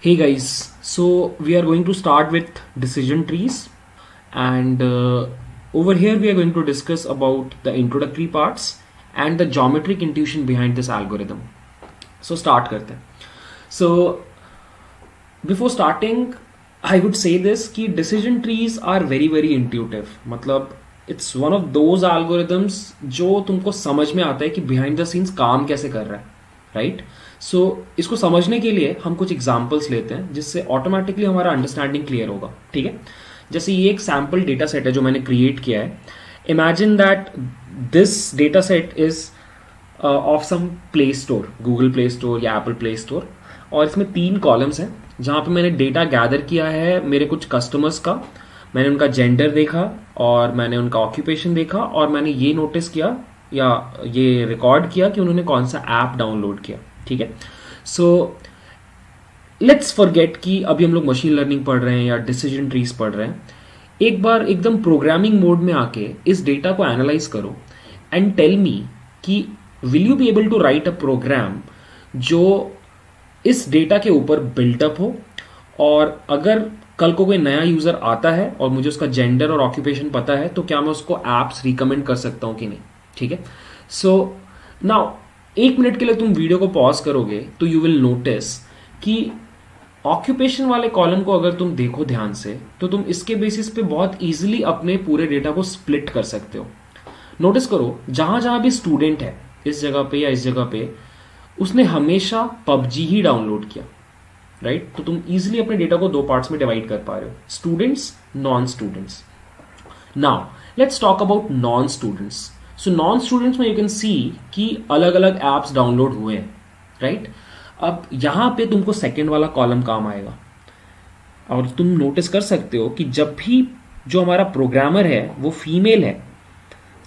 Hey guys, so we are going to start with decision trees, and over here we are going to discuss about the introductory parts and the geometric intuition behind this algorithm. So start करते हैं. So before starting, I would say this कि decision trees are very intuitive. मतलब it's one of those algorithms जो तुमको समझ में आता है कि behind the scenes काम कैसे कर रहा है, राइट? सो इसको समझने के लिए हम कुछ एग्जाम्पल्स लेते हैं जिससे ऑटोमेटिकली हमारा अंडरस्टैंडिंग क्लियर होगा. ठीक है, जैसे ये एक सैम्पल डेटा सेट है जो मैंने क्रिएट किया है. Imagine that this data set is of some play store, Google play store या एप्पल प्ले स्टोर, और इसमें 3 कॉलम्स हैं जहाँ पे मैंने डेटा गैदर किया है मेरे कुछ कस्टमर्स का. मैंने उनका जेंडर देखा और मैंने उनका ऑक्यूपेशन देखा और मैंने ये नोटिस किया या ये रिकॉर्ड किया कि उन्होंने कौन सा ऐप डाउनलोड किया. ठीक है, सो लेट्स फॉरगेट कि अभी हम लोग मशीन लर्निंग पढ़ रहे हैं या डिसीजन ट्रीज पढ़ रहे हैं. एक बार एकदम प्रोग्रामिंग मोड में आके इस डेटा को एनालाइज करो एंड टेल मी कि will you be able to write a program जो इस डेटा के ऊपर बिल्टअप हो, और अगर कल को कोई नया यूजर आता है और मुझे उसका जेंडर और ऑक्यूपेशन पता है तो क्या मैं उसको एप्स रिकमेंड कर सकता हूं कि नहीं. ठीक है, सो नाउ 1 मिनट के लिए तुम वीडियो को पॉज करोगे तो यू विल नोटिस कि ऑक्यूपेशन वाले कॉलम को अगर तुम देखो ध्यान से तो तुम इसके बेसिस पे बहुत इजीली अपने पूरे डेटा को स्प्लिट कर सकते हो. नोटिस करो जहां जहां भी स्टूडेंट है इस जगह पे या इस जगह पे, उसने हमेशा पबजी ही डाउनलोड किया, राइट? तो तुम इजीली अपने डेटा को 2 पार्ट्स में डिवाइड कर पा रहे हो, students, non students. Now let's talk about non students. So non students में यू कैन सी कि अलग अलग एप्स डाउनलोड हुए हैं, राइट? अब यहां पे तुमको सेकंड वाला कॉलम काम आएगा, और तुम नोटिस कर सकते हो कि जब भी जो हमारा प्रोग्रामर है वो फीमेल है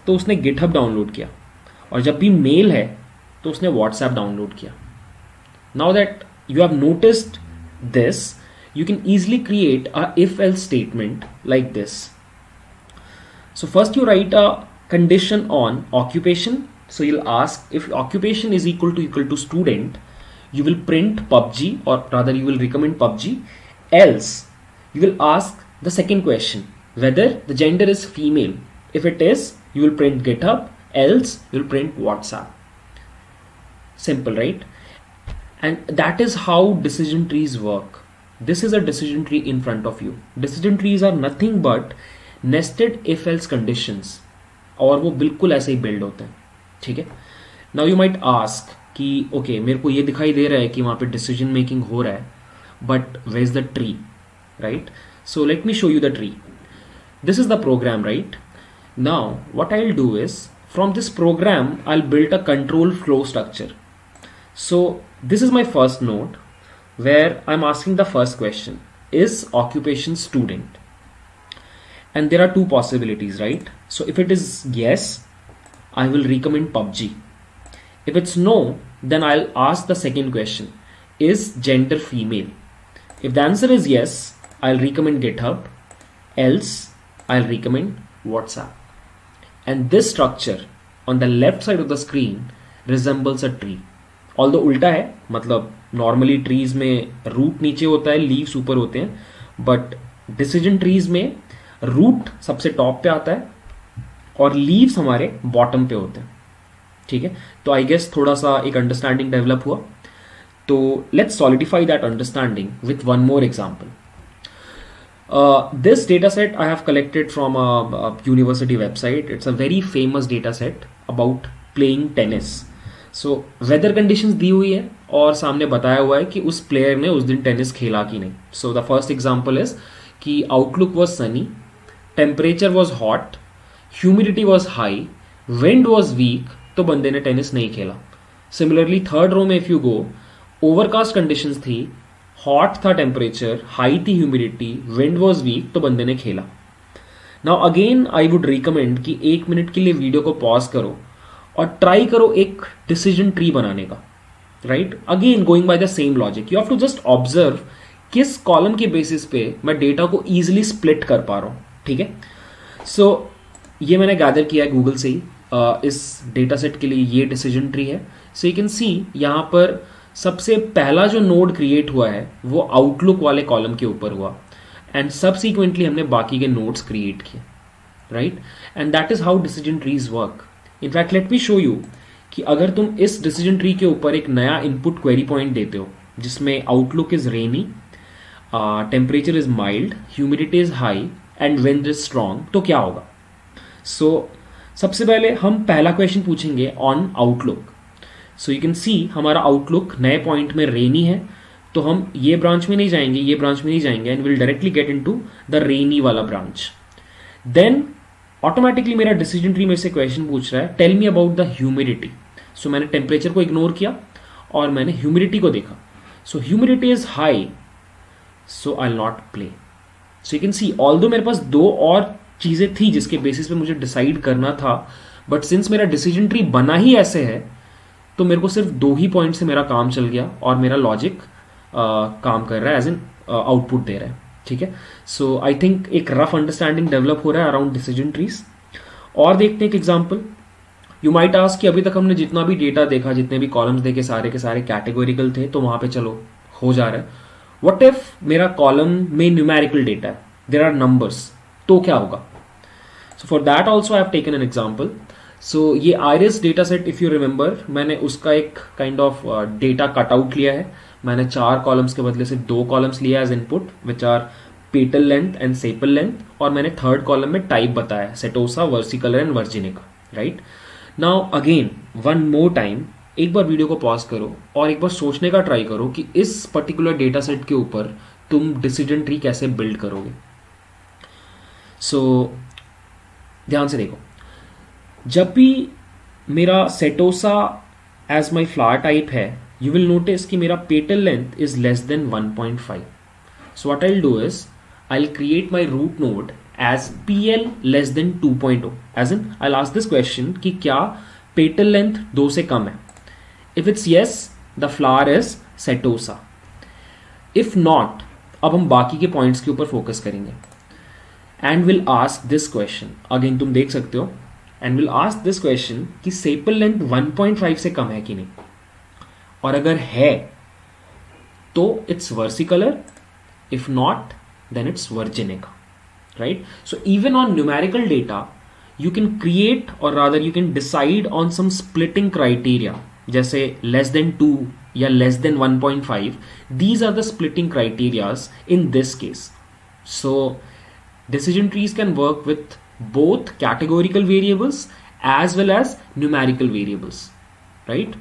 तो उसने गिटहब डाउनलोड किया, और जब भी मेल है तो उसने व्हाट्सएप डाउनलोड किया. Now that you have noticed this, you can easily create a if else statement like this. So first you write a condition on occupation. So you'll ask if occupation is equal to student, you will print PUBG, or rather you will recommend PUBG. Else you will ask the second question, whether the gender is female. If it is, you will print GitHub. Else you will print WhatsApp. Simple, right? And that is how decision trees work. This is a decision tree in front of you. Decision trees are nothing but nested if else conditions, और वो बिल्कुल ऐसे ही build होते हैं. ठीक है, now you might ask कि okay मेरे को ये दिखाई दे रहा है कि वहाँ पे डिसीजन मेकिंग हो रहा है, but where is the tree, right? So let me show you the tree. This is the program, right? Now what I will do is from this program I will build a control flow structure. So this is my first node where I'm asking the first question, is occupation student? And there are 2 possibilities, right? So if it is yes, I will recommend PUBG. If it's no, then I'll ask the second question, is gender female? If the answer is yes, I'll recommend GitHub. Else I'll recommend WhatsApp. And this structure on the left side of the screen resembles a tree. Although उल्टा है, मतलब normally trees में root नीचे होता है, leaves ऊपर होते हैं, बट डिसीजन ट्रीज में रूट सबसे टॉप पे आता है और लीव्स हमारे बॉटम पे होते हैं. ठीक है, तो आई गेस थोड़ा सा एक अंडरस्टैंडिंग डेवलप हुआ. तो let's solidify that understanding with one more example. This data set I have collected from a university website. It's a very famous data set about playing tennis. So weather conditions दी हुई है और सामने बताया हुआ है कि उस प्लेयर ने उस दिन टेनिस खेला कि नहीं. So the first example is कि outlook was sunny, temperature was hot, humidity was high, wind was weak, तो बंदे ने टेनिस नहीं खेला. सिमिलरली थर्ड रो में if you go, overcast conditions थी, हॉट था टेम्परेचर, हाई थी ह्यूमिडिटी, विंड वाज वीक, तो बंदे ने खेला. Now again I would recommend कि 1 मिनट के लिए वीडियो को पॉज करो और ट्राई करो एक डिसीजन ट्री बनाने का, right? Again going by the same logic, you have to just observe किस कॉलम के बेसिस पे मैं डेटा को इजीली स्प्लिट कर पा रहा हूं. ठीक है, सो ये मैंने गैदर किया है गूगल से ही. इस डेटा सेट के लिए ये डिसीजन ट्री है. सो यू कैन सी यहाँ पर सबसे पहला जो नोड क्रिएट हुआ है वो आउटलुक वाले कॉलम के ऊपर हुआ, एंड सबसीक्वेंटली हमने बाकी के नोड्स क्रिएट किए, right? And that is how decision trees work. In fact let me show you कि अगर तुम इस डिसीजन ट्री के ऊपर एक नया इनपुट क्वेरी पॉइंट देते हो जिसमें outlook is rainy, temperature is mild, humidity is high and wind is strong, तो क्या होगा? सो सबसे पहले हम पहला क्वेश्चन पूछेंगे on outlook. So you can सी हमारा आउटलुक नए पॉइंट में रेनी है, तो हम ये ब्रांच में नहीं जाएंगे, ये ब्रांच में नहीं जाएंगे, and will directly get into the rainy वाला ब्रांच. देन ऑटोमेटिकली मेरा डिसीजन ट्री मेरे से क्वेश्चन पूछ रहा है tell me about the humidity. So मैंने टेम्परेचर को इग्नोर किया और मैंने ह्यूमिडिटी को देखा. So humidity is high, so I not play. So you can see although मेरे पास दो और चीजें थी जिसके बेसिस पे मुझे डिसाइड करना था, बट सिंस मेरा डिसीजन ट्री बना ही ऐसे है तो मेरे को सिर्फ दो ही पॉइंट से मेरा काम चल गया और मेरा लॉजिक काम कर रहा है, एज इन आउटपुट दे रहा है. ठीक है. सो आई थिंक एक रफ अंडरस्टैंडिंग डेवलप हो रहा है अराउंड डिसीजन ट्रीज. और देखते हैं एक एग्जाम्पल. यू माइट आस्क कि अभी तक हमने जितना भी डेटा देखा, जितने भी कॉलम्स देखे, सारे के सारे कैटेगोरिकल थे, तो वहां पे चलो हो जा रहा है. व्हाट इफ मेरा कॉलम में न्यूमेरिकल डेटा है, देयर आर नंबर्स, तो क्या होगा? So for that also I have taken an example. So ये iris data set, if you remember, मैंने उसका एक काइंड ऑफ डेटा कटआउट लिया है. मैंने 4 कॉलम्स के बदले से 2 कॉलम्स लिया as input, which are petal length and sepal length, और मैंने थर्ड कॉलम में टाइप बताया setosa, versicolor and virginica, right? Now again one more time, एक बार वीडियो को पॉज करो और एक बार सोचने का ट्राई करो कि इस पर्टिकुलर डेटा सेट के ऊपर तुम डिसीजन ट्री कैसे बिल्ड करोगे. सो ध्यान से देखो, जब भी मेरा setosa as my flower type है, you will notice कि मेरा petal length is less than 1.5. So what I'll do is I'll create my root node as PL less than 2.0. As in I'll ask this question कि क्या petal length 2 से कम है? If it's yes, the flower is setosa. If not, अब हम बाकी के points के ऊपर फोकस करेंगे. And we'll ask this question. Again तुम देख सकते हो. And we'll ask this question कि sepal length 1.5 से कम है कि नहीं, और अगर है तो it's versicolor, if not then it's virginica, right? So even on numerical data you can create, और rather you can decide on some splitting criteria, जैसे लेस देन 2 या less than 1.5. These are the splitting criterias in this case. So decision trees can work with both categorical variables as well as numerical variables, right?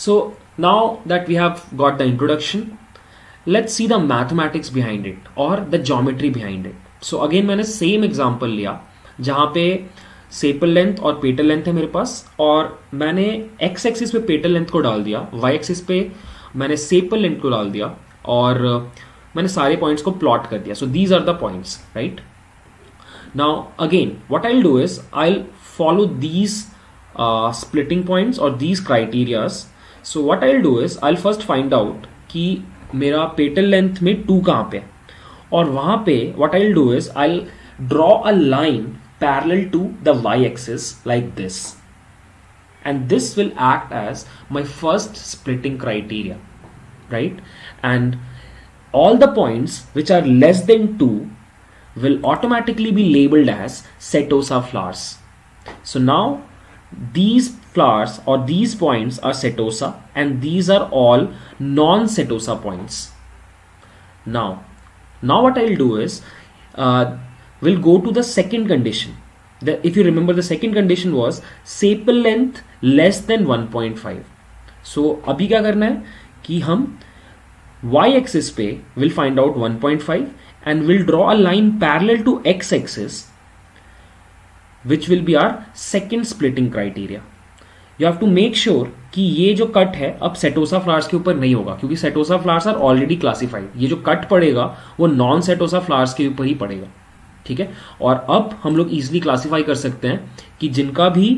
So now that we have got the introduction, let's see the mathematics behind it or the geometry behind it. So again मैंने same example लिया जहाँ पे sepal length और petal length है मेरे पास, और मैंने x axis पे पेटल लेंथ को डाल दिया, y एक्सिस पे मैंने सेपल लेंथ को डाल दिया, और मैंने सारे पॉइंट्स को प्लॉट कर दिया. So these are the points, right? Now again what I'll do is I'll follow these splitting points or these criterias. So what I'll do is I'll first find out कि मेरा petal length में 2 कहाँ पे है, और वहाँ पे what I'll do is I'll draw a line parallel to the y-axis like this, and this will act as my first splitting criteria, right? And all the points which are less than 2 will automatically be labeled as setosa flowers. So now these flowers or these points are setosa, and these are all non-setosa points. Now what I'll do is we'll go to the second condition. If you remember, the second condition was sepal length less than 1.5. So अभी क्या करना है कि हम y-axis पे will find out 1.5 and we'll draw a line parallel to x-axis, which will be our second splitting criteria. You have to make sure कि ये जो कट है अब सेटोसा फ्लावर्स के ऊपर नहीं होगा, क्योंकि setosa flowers are already classified. ये जो कट पड़ेगा वो नॉन सेटोसा फ्लावर्स के ऊपर ही पड़ेगा, ठीक है? और अब हम लोग इजिली क्लासीफाई कर सकते हैं कि जिनका भी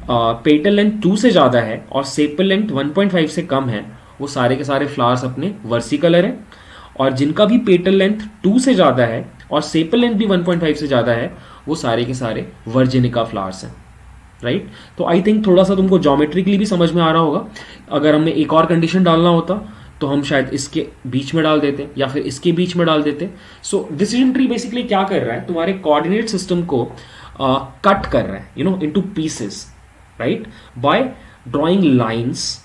पेटल लेंथ 2 से ज़्यादा है और सेपल लेंथ 1.5 से कम है, वो सारे के सारे फ्लावर्स अपने वर्सिकलर हैं, और जिनका भी पेटल लेंथ 2 से ज़्यादा है और सेपल लेंथ भी 1.5 से ज़्यादा है, वो सारे के सारे वर्जिनिका फ्लावर्स हैं. राइट। तो आई थिंक थोड़ा सा तुमको ज्योमेट्रिकली भी समझ में आ रहा होगा। अगर हमें एक और कंडीशन डालना होता तो हम शायद इसके बीच में डाल देते या फिर इसके बीच में डाल देते। सो डिसीजन ट्री बेसिकली क्या कर रहा है, तुम्हारे कोऑर्डिनेट सिस्टम को कट कर रहा है, you know, into pieces, right, by drawing lines.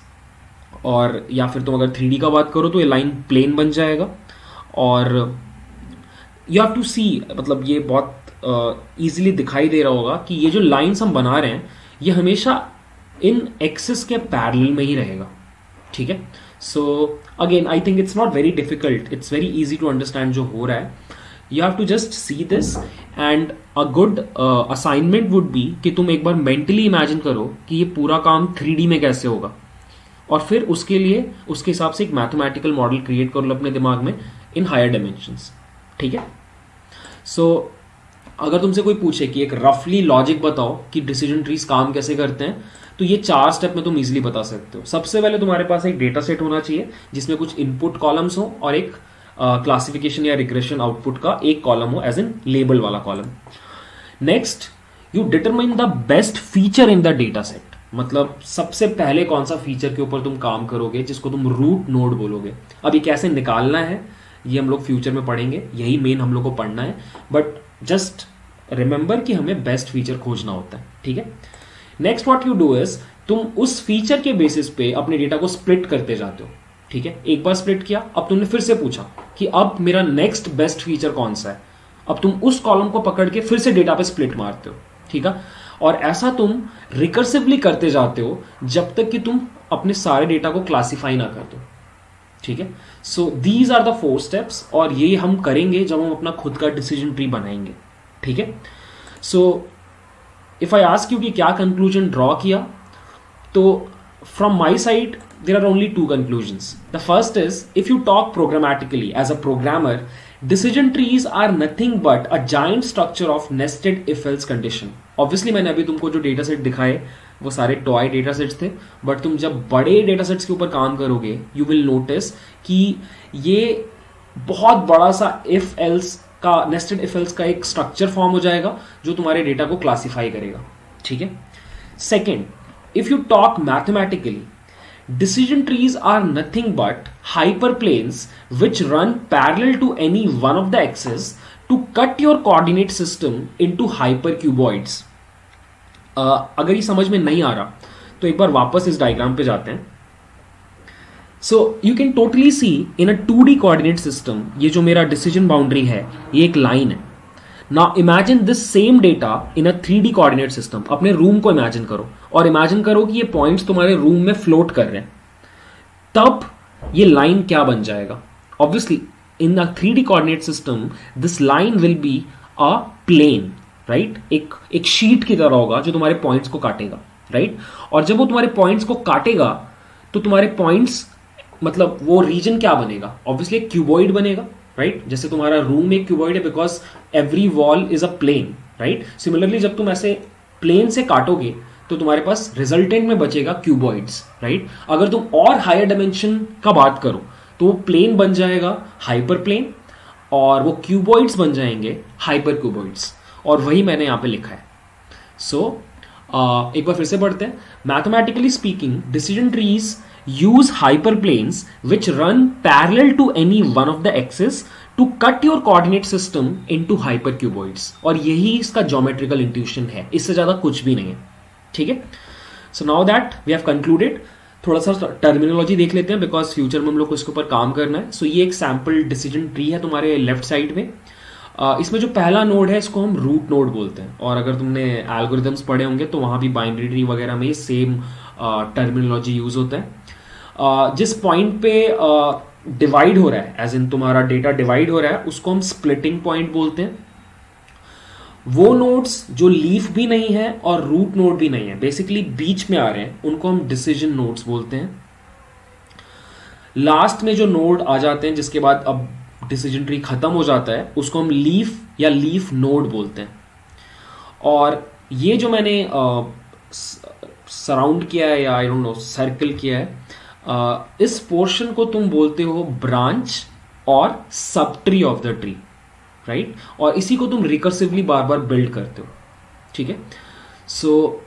और या फिर तुम अगर 3D का बात करो तो ये लाइन प्लेन बन जाएगा। और यू हैव टू सी, मतलब ये बहुत इजीली दिखाई दे रहा होगा कि ये जो लाइंस हम बना रहे हैं ये हमेशा इन एक्सिस के पैरेलल में ही रहेगा, ठीक है। So again I think it's not very difficult, it's very easy to understand जो हो रहा है। You have to just see this and a good assignment would be कि तुम एक बार मेंटली इमेजिन करो कि ये पूरा काम 3D में कैसे होगा, और फिर उसके लिए उसके हिसाब से एक मैथमेटिकल मॉडल क्रिएट कर लो अपने दिमाग में इन हायर डायमेंशंस, ठीक है। सो अगर तुमसे कोई पूछे कि एक रफली लॉजिक बताओ कि डिसीजन ट्रीज काम कैसे करते हैं, तो ये 4 स्टेप में तुम इजीली बता सकते हो। सबसे पहले तुम्हारे पास एक डेटा सेट होना चाहिए जिसमें कुछ इनपुट कॉलम्स हो और एक क्लासिफिकेशन या रिग्रेशन आउटपुट का एक कॉलम हो, एज इन लेबल वाला column. Next, you determine the best feature in the data set, मतलब सबसे पहले कौन सा फीचर के ऊपर तुम काम करोगे जिसको तुम रूट नोड बोलोगे। अब ये कैसे निकालना है ये हम लोग फ्यूचर में पढ़ेंगे, यही मेन हम लोग को पढ़ना है, बट जस्ट रिमेंबर कि हमें बेस्ट फीचर खोजना होता है, ठीक है। Next what you do is, तुम उस फीचर के बेसिस पे अपने डेटा को स्प्लिट करते जाते हो, ठीक है। एक बार स्प्लिट किया, अब तुमने फिर से पूछा कि अब मेरा नेक्स्ट बेस्ट फीचर कौन सा है, अब तुम उस कॉलम को पकड़ के फिर से डेटा पे स्प्लिट मारते हो, ठीक है। और ऐसा तुम रिकर्सिवली करते जाते हो जब तक कि तुम अपने सारे डेटा को क्लासिफाई ना कर दो, ठीक है। So these are the 4 steps, और ये हम करेंगे जब हम अपना खुद का डिसीजन ट्री बनाएंगे, ठीक है। So if I ask you कि क्या कंक्लूजन ड्रॉ किया, तो from my side there are only 2 conclusions. The first is, if you talk programmatically as a programmer, decision trees are nothing but a giant structure of nested if else condition. Obviously मैंने अभी तुमको जो data set दिखाए वो सारे toy data sets थे, but तुम जब बड़े डेटा सेट्स के ऊपर काम करोगे यू विल नोटिस कि ये बहुत बड़ा सा इफ एल्स का, नेस्टेड इफ एल्स का एक स्ट्रक्चर फॉर्म हो जाएगा जो तुम्हारे डेटा को क्लासिफाई करेगा, ठीक है। Second, if you talk mathematically, decision trees are nothing but hyperplanes which run parallel to any one of the axes to cut your coordinate system into hypercuboids. अगर ये समझ में नहीं आ रहा तो एक बार वापस इस डायग्राम पे जाते हैं। So you can totally see in a 2D coordinate system, ये जो मेरा डिसीजन बाउंड्री है ये एक लाइन है। Now imagine this same data in a 3D coordinate system. अपने रूम को इमेजिन करो और इमेजिन करो कि ये पॉइंट्स तुम्हारे रूम में फ्लोट कर रहे हैं, तब ये लाइन क्या बन जाएगा? Obviously in a 3D coordinate system this line will be a plane, right. एक शीट की तरह होगा जो तुम्हारे पॉइंट्स को काटेगा, राइट। और जब वो तुम्हारे पॉइंट्स को काटेगा तो तुम्हारे पॉइंट्स, मतलब वो रीजन क्या बनेगा? ऑब्वियसली एक क्यूबॉइड बनेगा, राइट। जैसे तुम्हारा रूम एक क्यूबॉइड है because every wall is a plane, right. Similarly जब तुम ऐसे प्लेन से काटोगे तो तुम्हारे पास रिजल्टेंट में बचेगा क्यूबॉइड्स, राइट। अगर तुम और हायर डायमेंशन का बात करो तो वो प्लेन बन जाएगा हाइपर प्लेन और वो क्यूबॉइड्स बन जाएंगे हाइपर क्यूबॉइड्स, और वही मैंने यहां पे लिखा है। सो एक बार फिर से पढ़ते हैं। Mathematically speaking, decision trees use hyperplanes which run parallel to any one of the axes to cut your coordinate system into hypercuboids, और यही इसका geometrical intuition है, इससे ज्यादा कुछ भी नहीं है, ठीक है। So now that we have concluded, थोड़ा सा टर्मिनोलॉजी देख लेते हैं बिकॉज फ्यूचर में हम लोग को इसके ऊपर काम करना है। सो ये एक सैम्पल डिसीजन ट्री है तुम्हारे लेफ्ट साइड में। इसमें जो पहला नोड है इसको हम रूट नोड बोलते हैं, और अगर तुमने एल्गोरिथम्स पढ़े होंगे तो वहां भी बाइनरी ट्री वगैरह में सेम टर्मिनोलॉजी यूज होता है। जिस पॉइंट पे डिवाइड हो रहा है, एज इन तुम्हारा डेटा डिवाइड हो रहा है, उसको हम स्प्लिटिंग पॉइंट बोलते हैं। वो नोड्स जो लीफ भी नहीं है और रूट नोड भी नहीं है, बेसिकली बीच में आ रहे हैं, उनको हम डिसीजन नोड्स बोलते हैं। लास्ट में जो नोड आ जाते हैं जिसके बाद अब डिसीजन ट्री खत्म हो जाता है, उसको हम लीफ या लीफ नोड बोलते हैं। और ये जो मैंने सराउंड किया है या आई डोंट नो सर्कल किया है, इस पोर्शन को तुम बोलते हो ब्रांच और sub tree of the tree, right. और इसी को तुम रिकर्सिवली बार बार बिल्ड करते हो, ठीक है। सो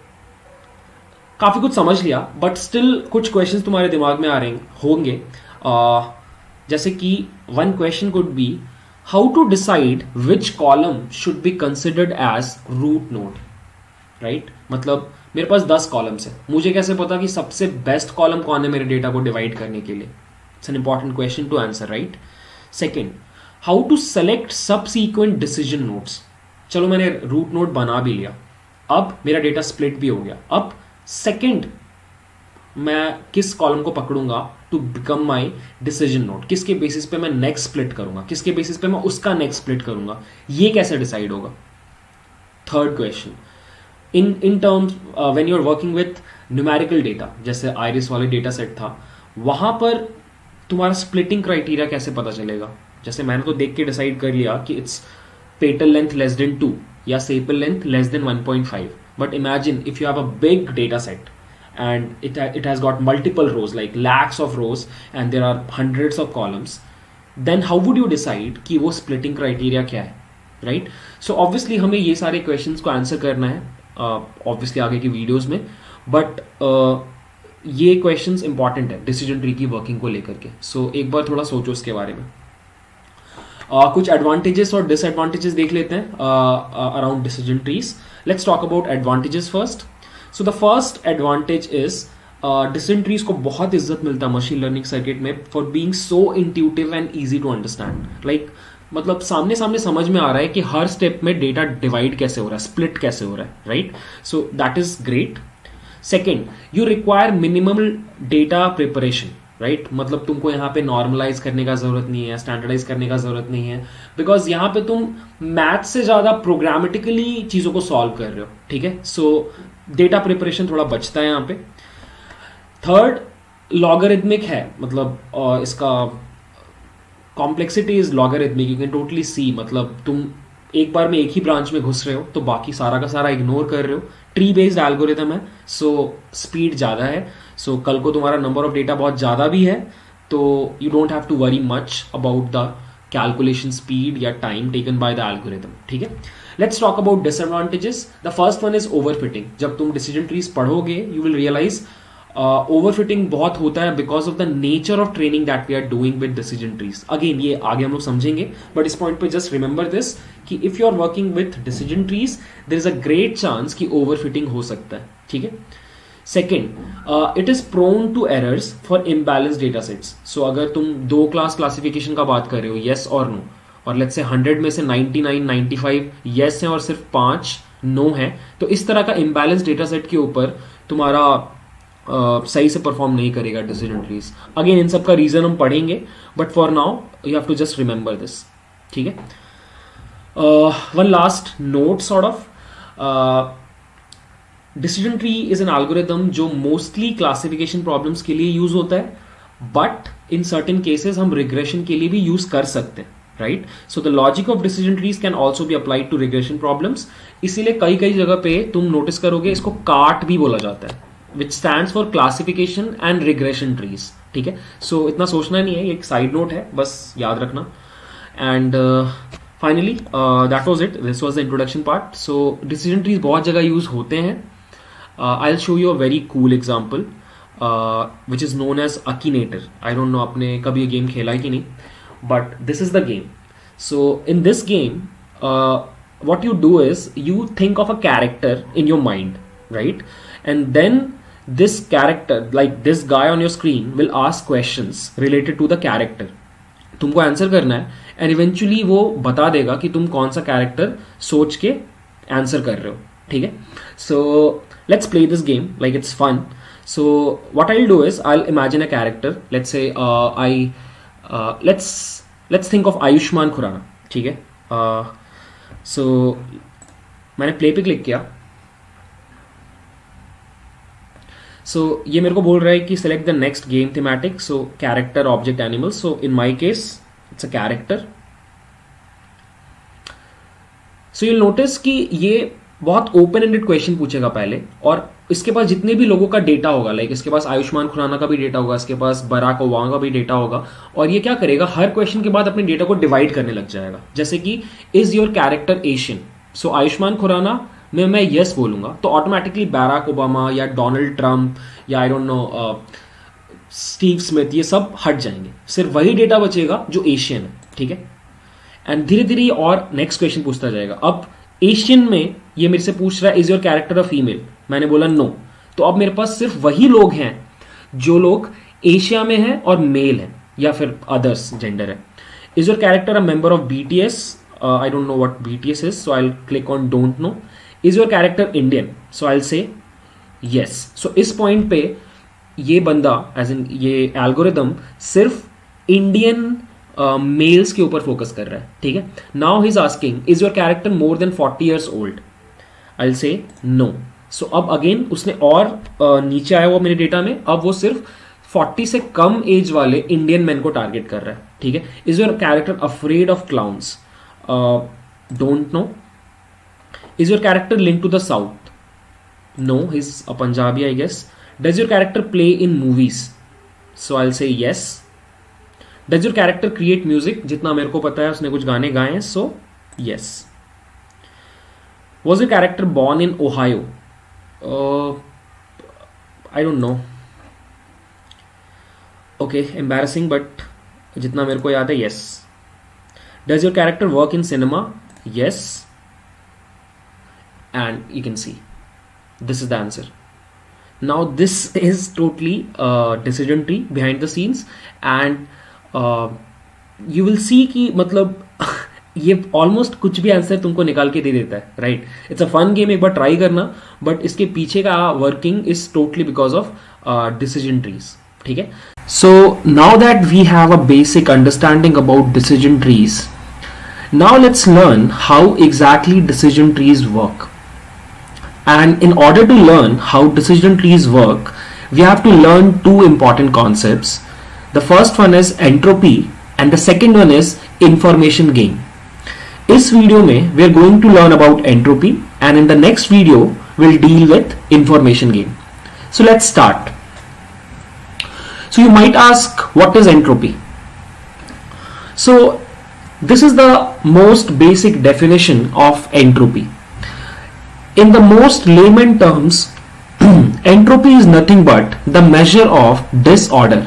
काफी कुछ समझ लिया, बट स्टिल कुछ क्वेश्चंस तुम्हारे दिमाग में आ रहे होंगे। जैसे कि one question could be how to decide which column should be considered as root node, right? मतलब मेरे पास 10 कॉलम्स है, मुझे कैसे पता कि सबसे बेस्ट कॉलम कौन है मेरे डेटा को डिवाइड करने के लिए? It's an important question to answer, right? Second, how to select subsequent decision nodes. चलो मैंने रूट नोड बना भी लिया, अब मेरा डेटा स्प्लिट भी हो गया, अब सेकेंड मैं किस कॉलम को पकड़ूंगा to become my decision node, किसके बेसिस पे मैं नेक्स्ट स्प्लिट करूंगा, किसके बेसिस पे मैं उसका नेक्स्ट स्प्लिट करूंगा, ये कैसे डिसाइड होगा? Third question, in terms when you are working with numerical data, जैसे आइरिस वाले डेटा सेट था, वहां पर तुम्हारा स्प्लिटिंग क्राइटेरिया कैसे पता चलेगा? जैसे मैंने तो देख के डिसाइड कर लिया कि it's petal length less than 2 या sepal length less than 1.5, but imagine if you have a big data set and it has got multiple rows, like lakhs of rows, and there are hundreds of columns, then how would you decide कि वो splitting criteria क्या है, right? So obviously हमें ये सारे questions को answer करना है obviously आगे की videos में, but ये questions important है decision tree की working को लेकर के। So एक बार थोड़ा सोचो इसके बारे में। कुछ advantages और disadvantages देख लेते हैं around decision trees. Let's talk about advantages first. So the first advantage is decision trees को बहुत इज्जत मिलता है मशीन लर्निंग सर्किट में for being so intuitive and easy to understand. Like मतलब सामने सामने समझ में आ रहा है कि हर स्टेप में डेटा डिवाइड कैसे हो रहा है, स्प्लिट कैसे हो रहा है, right? So that is great. Second, you require minimum data preparation, right? मतलब तुमको यहाँ पे नॉर्मलाइज करने का जरूरत नहीं है, स्टैंडर्डाइज करने का जरूरत नहीं है, बिकॉज यहाँ पे तुम मैथ से ज्यादा प्रोग्रामेटिकली चीजों को सॉल्व कर रहे हो, ठीक है? सो डेटा प्रिपरेशन थोड़ा बचता है यहाँ पे। थर्ड, लॉगरिथमिक है, मतलब इसका complexity is logarithmic, you can totally see, मतलब तुम एक बार में एक ही ब्रांच में घुस रहे हो तो बाकी सारा का सारा इग्नोर कर रहे हो। ट्री बेस्ड एल्गोरिथम है, सो स्पीड ज़्यादा है, सो कल को तुम्हारा नंबर ऑफ डेटा बहुत ज़्यादा भी है तो you don't have to worry much about the calculation speed या time taken by the algorithm, ठीक है? Let's talk about disadvantages. The first one is overfitting. जब तुम डिसीजन ट्रीज पढ़ोगे यू विल रियलाइज ओवरफिटिंग बहुत होता है because of the nature of training that we are doing with decision trees. Again ये आगे हम लोग समझेंगे, बट इस पॉइंट पे जस्ट रिमेंबर दिस कि if you are working with decision trees there is a great chance कि overfitting हो सकता है, ठीक है? Second, it is prone to errors for imbalance data sets. So अगर तुम दो क्लास क्लासिफिकेशन का बात कर रहे हो, येस और नो, और लेट्स से 100 में से 99 95 येस है और सिर्फ 5 नो है, तो इस तरह का इम्बैलेंस डेटा सेट के ऊपर तुम्हारा सही से परफॉर्म नहीं करेगा डिसीजन ट्रीज। अगेन इन सब का रीजन हम पढ़ेंगे, but for now you have to just remember this, ठीक है? One last note sort of, decision tree is an algorithm जो मोस्टली क्लासिफिकेशन प्रॉब्लम्स के लिए यूज होता है, बट इन सर्टेन केसेस हम रिग्रेशन के लिए भी यूज कर सकते हैं, right? So the logic of decision trees can also be applied to regression problems. इसीलिए कई कई जगह पे तुम नोटिस करोगे इसको कार्ट भी बोला जाता है, विच stands for classification and regression trees, ठीक है? सो इतना सोचना नहीं है, ये एक साइड नोट है, बस याद रखना। And finally that was it, this was the introduction part. So decision trees बहुत जगह यूज होते हैं। I will show you a very cool example which is known as Akinator. I don't know आपने कभी ये गेम खेला है कि नहीं, but this is the game. So in this game what you do is you think of a character in your mind, right? And then this character, like this guy on your screen, will ask questions related to the character. तुमको answer करना है and eventually वो बता देगा कि तुम कौन सा कैरेक्टर सोच के आंसर कर रहे हो, ठीक है? So let's play this game, like it's fun. So what I will do is I will imagine a character. Let's say I let's think of Ayushmann Khurrana, ठीक है? सो मैंने प्ले पे क्लिक किया. सो ये मेरे को बोल रहा है कि select the next game thematic. So character, object, animal. So in my case it's a character. So you notice कि ये बहुत ओपन एंडेड क्वेश्चन पूछेगा पहले, और इसके पास जितने भी लोगों का डेटा होगा, लाइक इसके पास आयुष्मान खुराना का भी डेटा होगा, इसके पास बराक ओबामा का भी डेटा होगा, और ये क्या करेगा, हर क्वेश्चन के बाद अपने डेटा को डिवाइड करने लग जाएगा. जैसे कि इज योर कैरेक्टर एशियन? सो आयुष्मान खुराना में मैं यस बोलूंगा तो ऑटोमेटिकली बैराक ओबामा या डोनाल्ड ट्रंप या आई डोंट नो स्टीव स्मिथ ये सब हट जाएंगे, सिर्फ वही डेटा बचेगा जो एशियन है, ठीक है। एंड धीरे धीरे और नेक्स्ट क्वेश्चन पूछता जाएगा। अब एशियन में ये मेरे से पूछ रहा है is your character a female, मैंने बोला नो, तो अब मेरे पास सिर्फ वही लोग हैं जो लोग एशिया में हैं और मेल हैं या फिर अदर्स जेंडर है। Is your character a member of BTS, I don't know what BTS is, so I will click on don't know. Is your character Indian, so I will say yes. So इस point पे ये बंदा as in ये algorithm सिर्फ Indian mails के ऊपर focus कर रहा है, ठीक है। Now he is asking is your character more than 40 years old, I will say no. So अब अगेन उसने और नीचे आया हुआ मेरे डेटा में, अब वो सिर्फ 40 से कम एज वाले इंडियन मैन को टारगेट कर रहा है, ठीक है। Is your character afraid of clowns, don't know. Is your character link to the south, no, he is a Punjabi I guess. Does your character play in movies, so I will say yes. Does your character create music, जितना मेरे को पता है उसने कुछ गाने गाए हैं, so yes. Was your character born in Ohio, I don't no, okay, embarrassing but जितना मेरे को याद है yes. Does your character work in cinema, yes, and you can see this is the answer. Now this is totally decision tree behind the scenes and you will see कि मतलब ये almost कुछ भी आंसर तुमको निकाल के दे देता है, right. It's a fun game, एक बार ट्राई करना, बट इसके पीछे का working is totally because of decision trees, ठीक है। So now that we have a basic understanding about decision trees, now let's learn how exactly decision trees work. And in order to learn how decision trees work, we have to learn two important concepts. The first one is entropy and the second one is information gain. इस video में we are going to learn about entropy and in the next video we'll deal with information gain. So let's start. So you might ask, what is entropy? So this is the most basic definition of entropy. In the most layman terms, entropy is nothing but the measure of disorder,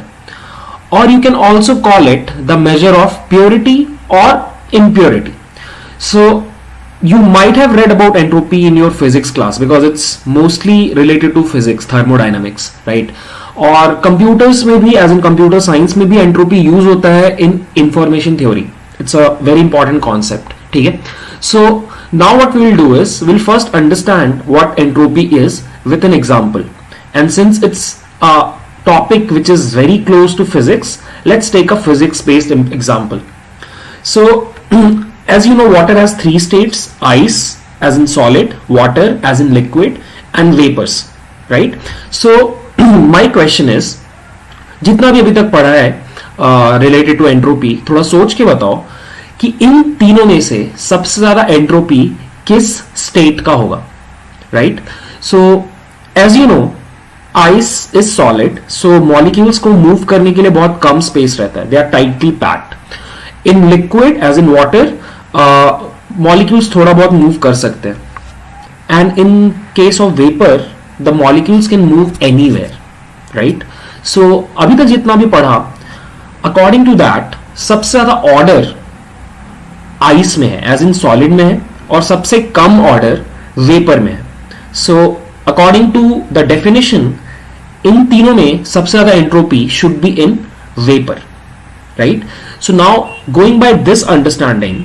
or you can also call it the measure of purity or impurity. So you might have read about entropy in your physics class because it's mostly related to physics, thermodynamics, right? और computers में भी, as in computer science में भी entropy use होता है in information theory. It's a very important concept, ठीक है। So now what we will do is we'll first understand what entropy is with an example, and since it's a topic which is very close to physics, let's take a physics based example. So as you know, water has three states: ice as in solid, water as in liquid, and vapors, right? So my question is, जितना भी अभी तक पढ़ा है related to entropy, थोड़ा सोच के बताओ कि इन तीनों में से सबसे ज्यादा एंट्रोपी किस स्टेट का होगा, right. So as you know, ice is solid, so molecules को मूव करने के लिए बहुत कम स्पेस रहता है, they are tightly packed. In liquid as in water, molecules थोड़ा बहुत मूव कर सकते हैं, and in case of vapour the molecules can move anywhere, right. So अभी तक जितना भी पढ़ा, अकॉर्डिंग टू दैट सबसे ज्यादा ऑर्डर आइस में है, एज इन सॉलिड में है, और सबसे कम ऑर्डर वेपर में है। So according to the definition, इन तीनों में सबसे ज्यादा entropy should be in vapour, right. So now going by this understanding,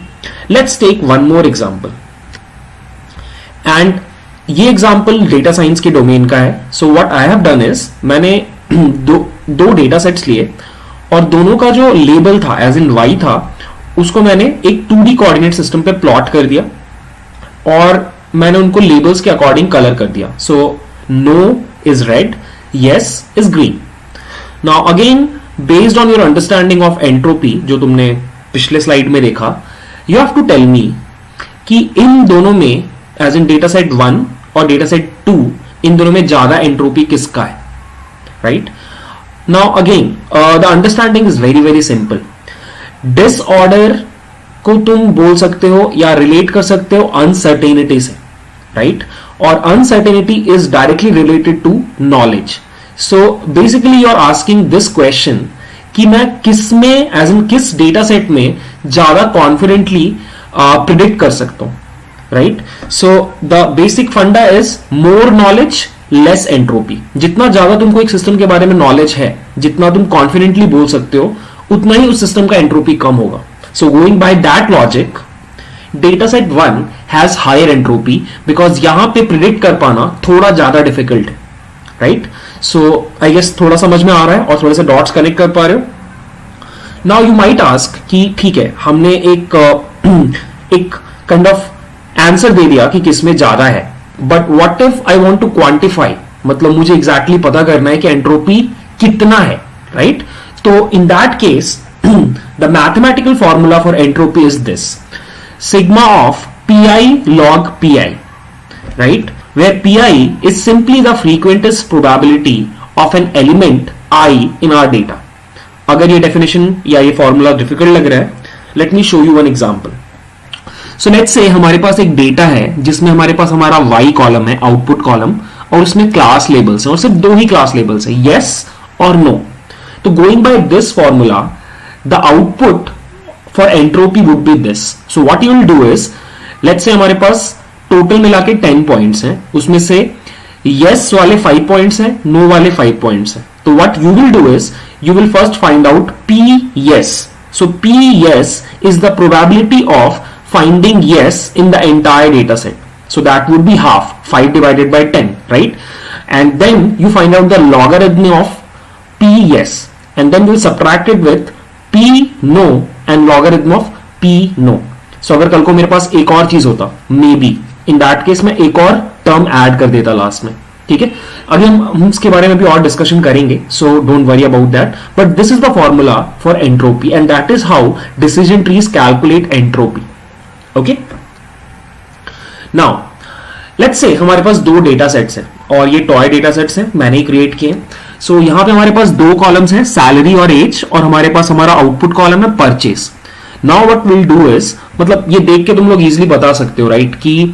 let's take one more example, and ये एग्जांपल डेटा साइंस के डोमेन का है। So what I have done is, मैंने दो डेटा सेट्स लिए और दोनों का जो लेबल था एज इन वाई था, उसको मैंने एक 2D कोऑर्डिनेट सिस्टम पे प्लॉट कर दिया और मैंने उनको लेबल्स के अकॉर्डिंग कलर कर दिया। So no is red, yes is green. Now again based on your understanding of entropy, जो तुमने पिछले स्लाइड में देखा, you have to tell me कि इन दोनों में, एज इन डेटा सेट 1 और डेटा सेट 2, इन दोनों में ज्यादा एंट्रोपी किसका है, right. Now again the understanding is very very simple. Disorder को तुम बोल सकते हो या रिलेट कर सकते हो अनसर्टेनिटी से, right? Or uncertainty is directly related to knowledge. So basically you are asking this question कि मैं किस में एज इन किस डेटा सेट में ज्यादा कॉन्फिडेंटली प्रिडिक्ट कर सकता हूं, राइट? सो द बेसिक फंडा is more knowledge less entropy. जितना ज्यादा तुमको एक सिस्टम के बारे में नॉलेज है, जितना तुम कॉन्फिडेंटली बोल सकते हो, उतना ही उस सिस्टम का एंट्रोपी कम होगा. So going by that logic, data set 1 has higher entropy because यहां पे प्रिडिक्ट कर पाना थोड़ा ज्यादा डिफिकल्ट है, राइट? सो आई गेस थोड़ा समझ में आ रहा है और थोड़े से डॉट्स कनेक्ट कर पा रहे हो. नाउ यू माइट आस्क कि ठीक है, हमने एक एक काइंड ऑफ आंसर दे दिया कि किसमें ज्यादा है, but what if I want to quantify, मतलब मुझे एग्जैक्टली पता करना है कि एंट्रोपी कितना है, राइट? तो इन that case the mathematical formula for entropy is this, sigma of pi log pi, right? Where pi is simply the frequentist probability of an element I in our data. अगर ये definition या ये formula difficult लग रहा है, late me show you one example. So let's से हमारे पास एक डेटा है जिसमें हमारे पास हमारा y कॉलम है, आउटपुट कॉलम, और उसमें क्लास लेबल्स हैं और सिर्फ दो ही क्लास लेबल्स हैं, yes और no. तो going by this formula, the output for entropy would be this. So what you will do is, let's say हमारे पास टोटल मिला के 10 पॉइंट्स हैं, उसमें से yes वाले 5 पॉइंट्स हैं, no वाले 5 पॉइंट्स हैं. तो what you will do is, you will first find out P yes. So P yes is the probability of finding yes in the entire data set. So that would be half, 5 divided by 10, right? And then you find out the logarithm of P yes, and then we'll subtract it with P no and logarithm of P no. So अगर कल को मेरे पास एक और चीज होता, maybe in that case मैं एक और टर्म ऐड कर देता लास्ट में, ठीक है? अभी हम इसके बारे में भी और डिस्कशन करेंगे, so don't worry about that. But this is the formula for entropy and that is how decision trees calculate entropy. Okay, now let's से हमारे पास दो डेटा सेट्स हैं और ये टॉय डेटा सेट्स हैं, मैंने ही क्रिएट किए. सो यहां पे हमारे पास दो कॉलम्स हैं, सैलरी और एज, और हमारे पास हमारा आउटपुट कॉलम है purchase. Now what will do is, मतलब ये देख के तुम लोग इजिली बता सकते हो, राइट, कि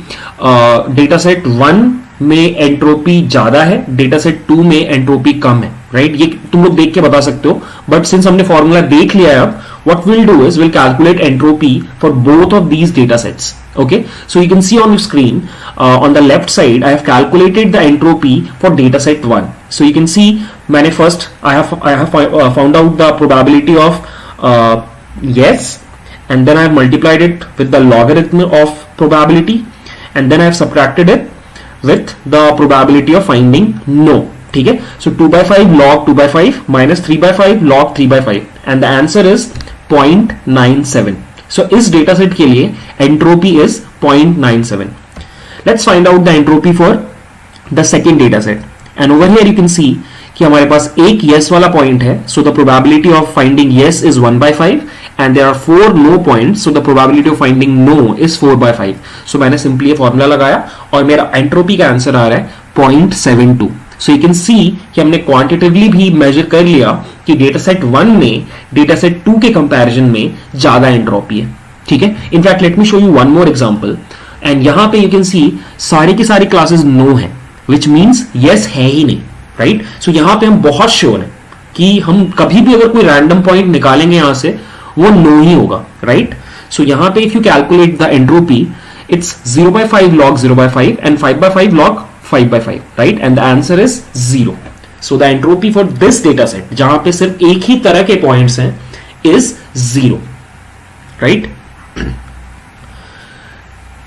डेटा सेट 1 में एंट्रोपी ज्यादा है, डेटा सेट 2 में एंट्रोपी कम है, राइट? ये तुम लोग देख के बता सकते हो. बट सिंस हमने फॉर्मूला देख लिया है, अब what will do is will calculate entropy for both of these data sets. Okay, so you can see on your screen on the left side I have calculated the entropy for data set 1. So you can see मैंने first I have found out the probability of yes, and then I have multiplied it with the logarithm of probability, and then I have subtracted it with the probability of finding no. ठीक है? So 2 by 5 log 2 by 5 minus 3 by 5 log 3 by 5, and the answer is 0.97. So इस data set के लिए entropy is 0.97. Let's find out the entropy for the second data set, and over here you can see कि हमारे पास एक yes वाला point है, so the probability of finding yes is 1 by 5, and there are 4 no points, so the probability of finding no is 4 by 5. So मैंने simply ये formula लगाया और मेरा एंट्रोपी का आंसर आ रहा है 0.72. So you can see कि हमने क्वांटिटेटिवली भी मेजर कर लिया कि डेटा सेट 1 में डेटा सेट 2 के कंपैरिजन में ज्यादा एंट्रोपी है. ठीक है? In fact let me show you one more example, and यहां पे यू कैन सी सारी की सारी क्लासेस नो है, विच मींस यस है ही नहीं, राइट? सो यहां पे हम बहुत श्योर हैं कि हम कभी भी अगर कोई रैंडम पॉइंट निकालेंगे यहां से, वो नो ही होगा, राइट? सो यहां पे if you calculate the entropy, it's 0 by 5 log 0 by 5 and 5 by 5 log 5 by 5, right? And the answer is 0. So the entropy for this data set, जहां पे सिर्फ एक ही तरह के पॉइंट्स हैं, is 0, right?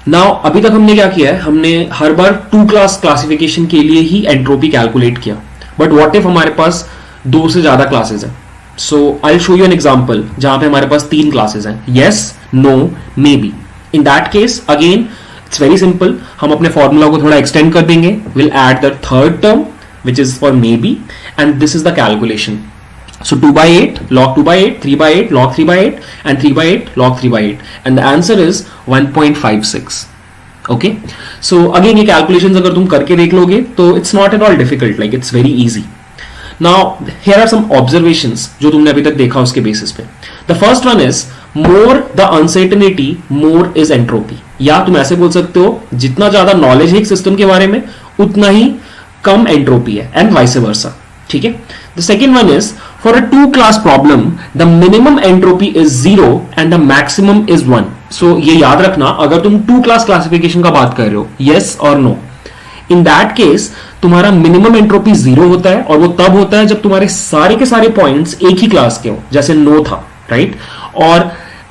Now अभी तक हमने क्या किया है, हमने हर बार 2 क्लास क्लासिफिकेशन के लिए ही एंट्रोपी कैलकुलेट किया. बट व्हाट इफ हमारे पास 2 से ज्यादा क्लासेस हैं? So I will show you an example जहां पे हमारे पास 3 क्लासेस हैं, yes, no, maybe. In that case again it's very simple, हम अपने फॉर्मूला को थोड़ा एक्सटेंड कर देंगे. Will add the third term which is for maybe, and this is the calculation. So 2 by 8 log 2 by 8, 3 by 8 log 3 by 8, and 3 by 8 log 3 by 8, and the answer is 1.56. Okay, so again ये calculations अगर तुम करके देख लोगे तो it's not at all difficult, like it's very easy. Now here are some observations जो तुमने अभी तक देखा उसके basis पे. The first one is more the uncertainty, more is entropy. या तुम ऐसे बोल सकते हो जितना ज्यादा नॉलेज है एक सिस्टम के बारे में उतना ही कम एंट्रोपी है, एंड वाइस वर्सा। ठीक है। The second one is for a two class problem the minimum entropy is 0 and the maximum is 1। So ये याद रखना, अगर तुम टू क्लास क्लासिफिकेशन का बात कर रहे हो, यस और नो, इन दैट केस तुम्हारा मिनिमम एंट्रोपी 0 होता है, और वो तब होता है जब तुम्हारे सारे के सारे पॉइंट्स एक ही क्लास के हो, जैसे नो था, राइट। और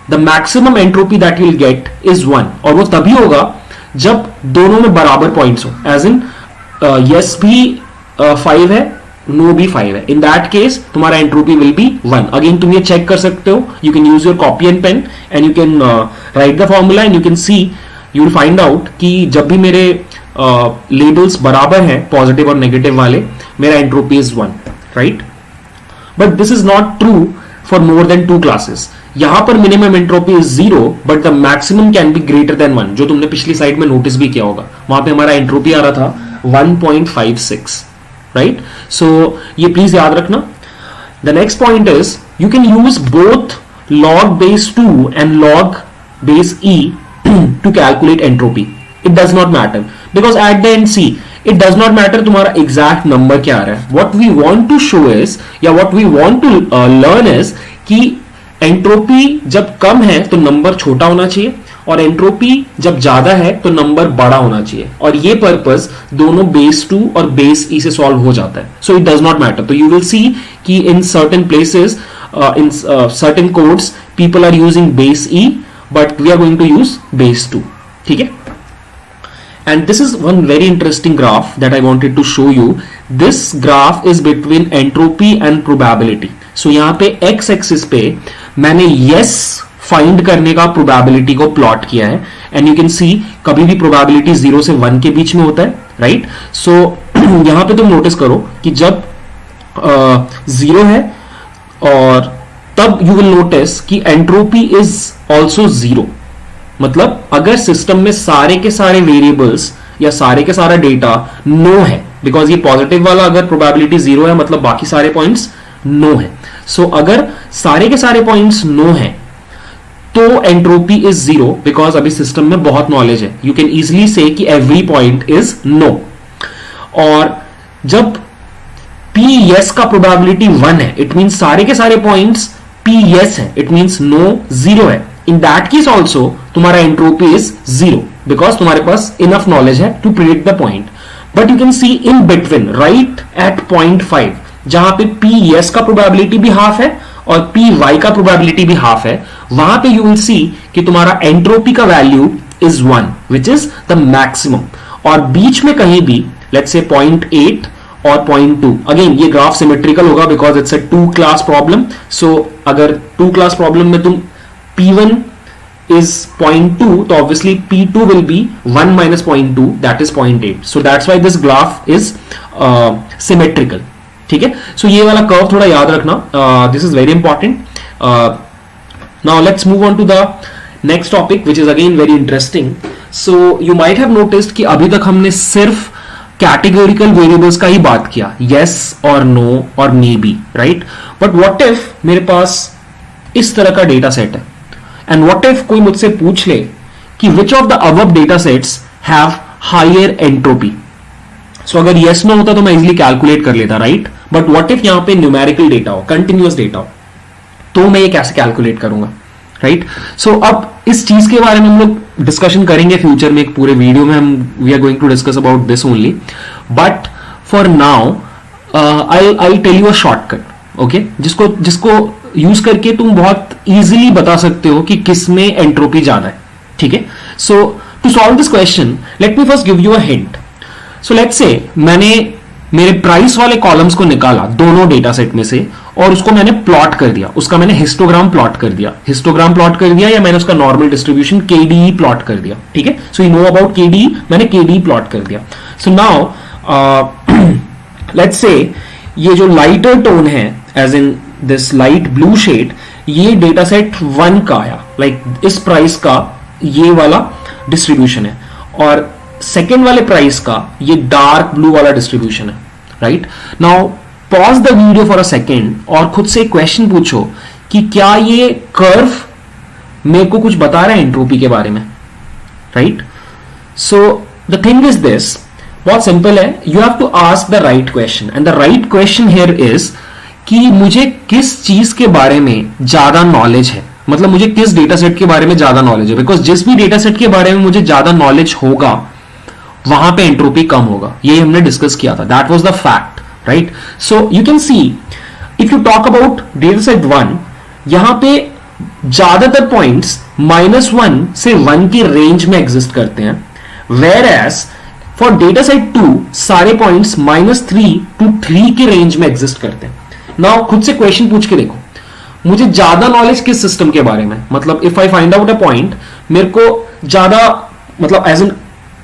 the maximum entropy that will get is 1, और वो तभी होगा जब दोनों में बराबर पॉइंट्स हो, एज इन यस भी 5 है, नो भी 5 है। इन दैट केस तुम्हारा एंट्रोपी विल बी 1। अगेन तुम ये चेक कर सकते हो, you can use your copy and pen and you can write the formula and you can see, you will find out कि जब भी मेरे लेबल्स बराबर हैं पॉजिटिव और नेगेटिव वाले, मेरा entropy is 1, right. But this is not true for more than 2 classes. यहां पर minimum entropy is 0 but the maximum can be greater than 1, जो तुमने पिछली साइड में नोटिस भी किया होगा। वहां पे हमारा एंट्रोपी आ रहा था 1.56, राइट। सो ये प्लीज याद रखना। The next point is you can use both log base 2 and log base e to calculate entropy. It does not matter because at the end, see, it does not matter तुम्हारा exact number क्या आ रहा है. What we want to show is, या what we want to learn is कि entropy जब कम है तो number छोटा होना चाहिए, और एंट्रोपी जब ज्यादा है तो नंबर बड़ा होना चाहिए, और ये पर्पस दोनों बेस 2 और बेस ई से सॉल्व हो जाता है. So it does not matter. तो यू विल सी कि in certain places, in certain codes people are using base E but we are going to use base 2. ठीक है. And this is one very interesting graph that I wanted to show you. This graph is between entropy and probability. So यहाँ पे x axis पे मैंने yes find करने का probability को plot किया है, एंड यू कैन सी कभी भी प्रोबेबिलिटी 0 से 1 के बीच में होता है, राइट. सो यहां पे तुम नोटिस करो कि जब 0 है, और तब यू विल नोटिस कि एंट्रोपी इज ऑल्सो 0. मतलब अगर सिस्टम में सारे के सारे वेरिएबल्स या सारे के सारा डेटा नो है, बिकॉज ये पॉजिटिव वाला अगर प्रोबेबिलिटी 0 है मतलब बाकी सारे पॉइंट्स नो है. सो अगर सारे के सारे पॉइंट्स नो है तो एंट्रोपी इज 0, बिकॉज अभी सिस्टम में बहुत नॉलेज है. यू कैन इजिली से कि एवरी पॉइंट इज नो. और जब P yes का प्रोबेबिलिटी 1 है, इट मीन सारे के सारे पॉइंट्स P yes है, इट मीन नो 0 है. इन दैट केस ऑल्सो तुम्हारा एंट्रोपी इज 0, बिकॉज तुम्हारे पास इनफ नॉलेज है to predict the point. But you can see in between, right at 0.5, जहां पे P yes का प्रोबेबिलिटी भी हाफ है और P y का प्रोबेबिलिटी भी हाफ है, वहां पे यू विल सी कि तुम्हारा एंट्रोपी का value is 1, which is the maximum. और बीच में कहीं भी, लेट्स से 0.8 और 0.2, अगेन ये ग्राफ सिमेट्रिकल होगा because it's a 2 class problem. So अगर 2 क्लास प्रॉब्लम में तुम P1 is 0.2, तो obviously P2 will be 1 minus 0.2, that is 0.8. So that's why this graph is symmetrical. ठीक है. सो ये वाला कर्व थोड़ा याद रखना, this is very important. Now let's move on to the next topic which is again very interesting. So you might have noticed कि अभी तक हमने सिर्फ कैटेगोरिकल वेरिएबल्स का ही बात किया, यस और नो और maybe, right. But what if मेरे पास इस तरह का डेटा सेट है, एंड व्हाट इफ कोई मुझसे पूछ ले कि which of the above data sets have higher entropy. So अगर यस नो होता तो मैं इजिली कैलकुलेट कर लेता, राइट. बट व्हाट इफ यहां पे न्यूमेरिकल डेटा हो, कंटिन्यूअस डेटा हो, तो मैं ये कैसे कैलकुलेट करूंगा, राइट. सो अब इस चीज के बारे में हम लोग डिस्कशन करेंगे फ्यूचर में, एक पूरे वीडियो में हम we are going to discuss about this only. But for now I tell you a shortcut, okay, जिसको यूज करके तुम बहुत इजीली बता सकते हो कि किस में एंट्रोपी ज्यादा है. ठीक है. So to solve this question let me first give you a hint. So let's say मैंने मेरे प्राइस वाले कॉलम्स को निकाला दोनों डेटा सेट में से, और उसको मैंने प्लॉट कर दिया, उसका मैंने हिस्टोग्राम प्लॉट कर दिया. हिस्टोग्राम प्लॉट कर दिया या मैंने उसका नॉर्मल डिस्ट्रीब्यूशन केडीई प्लॉट कर दिया. ठीक है. So you know about KDE, मैंने केडीई प्लॉट कर दिया. सो नाउ लेट्स से ये जो लाइटर टोन है, as in this light blue shade, ये डेटा सेट 1 का आया, लाइक इस प्राइस का ये वाला डिस्ट्रीब्यूशन है, और सेकेंड वाले प्राइस का ये डार्क ब्लू वाला डिस्ट्रीब्यूशन है, right. Now pause the video for a second और खुद से क्वेश्चन पूछो कि क्या ये कर्व मेरे को कुछ बता रहा है एंट्रोपी के बारे में. right? So the thing is this, बहुत सिंपल है, you have to ask the right question and the right question here is कि मुझे किस चीज के बारे में ज्यादा नॉलेज है, मतलब मुझे किस डेटा सेट के बारे में ज्यादा नॉलेज है, बिकॉज जिस भी डेटा सेट के बारे में मुझे ज्यादा नॉलेज होगा वहां पे एंट्रोपी कम होगा, ये हमने डिस्कस किया था, that was the fact, right? So you can see if you talk about data set 1, यहां पे ज्यादातर पॉइंट्स -1 से 1 की रेंज में एग्जिस्ट करते हैं, whereas for data set 2 सारे पॉइंट्स -3 to 3 की रेंज में एग्जिस्ट करते हैं. नाउ खुद से क्वेश्चन पूछ के देखो, मुझे ज्यादा नॉलेज किस सिस्टम के बारे में, मतलब if I find out a point, मेरे को ज्यादा मतलब एज एन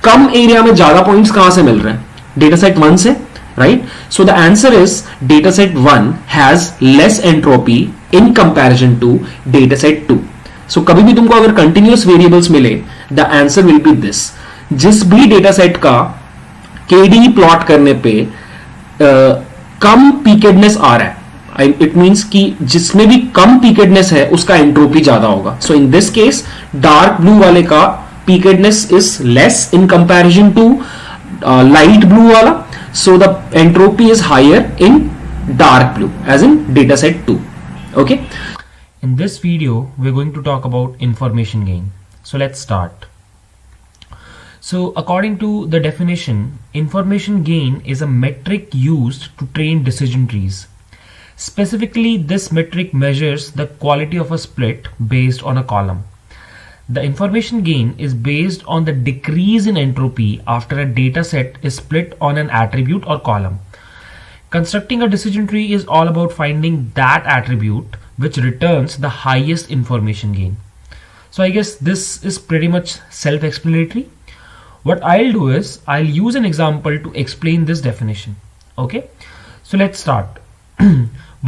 कम एरिया में ज्यादा पॉइंट्स कहां से मिल रहे हैं, डेटा सेट 1 से, right? So the answer is data set 1 has less entropy in comparison to data set 2. So कभी भी तुमको अगर कंटिन्यूअस वेरिएबल्स मिले, the answer will be this. जिस भी डेटा सेट का केडी प्लॉट करने पे कम पीकेडनेस आ रहा है, इट मींस कि जिसमें भी कम पीकेडनेस है उसका एंट्रोपी ज्यादा होगा. So in this case dark blue वाले का peakedness is less in comparison to light blue वाला, so the entropy is higher in dark blue as in data set 2. Okay, in this video we're going to talk about information gain. So let's start. So according to the definition, information gain is a metric used to train decision trees. Specifically, this metric measures the quality of a split based on a column. The information gain is based on the decrease in entropy after a data set is split on an attribute or column. Constructing a decision tree is all about finding that attribute which returns the highest information gain. So I guess this is pretty much self-explanatory. What I'll do is I'll use an example to explain this definition. Okay, so let's start.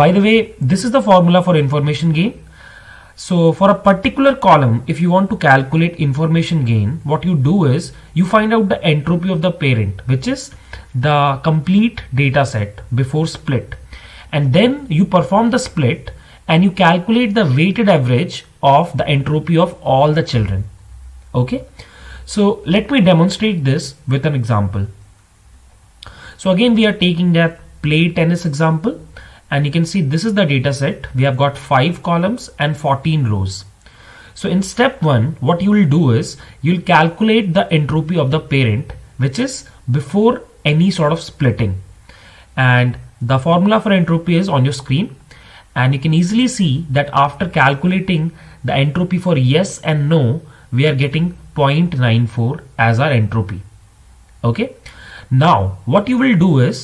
By the way, this is the formula for information gain. So for a particular column, if you want to calculate information gain, what you do is you find out the entropy of the parent, which is the complete data set before split, and then you perform the split and you calculate the weighted average of the entropy of all the children. Okay, so let me demonstrate this with an example. So again we are taking that play tennis example. And you can see this is the data set. We have got 5 columns and 14 rows. So in step 1, what you will do is you'll calculate the entropy of the parent, which is before any sort of splitting. And the formula for entropy is on your screen. And you can easily see that after calculating the entropy for yes and no, we are getting 0.94 as our entropy. Okay. Now what you will do is,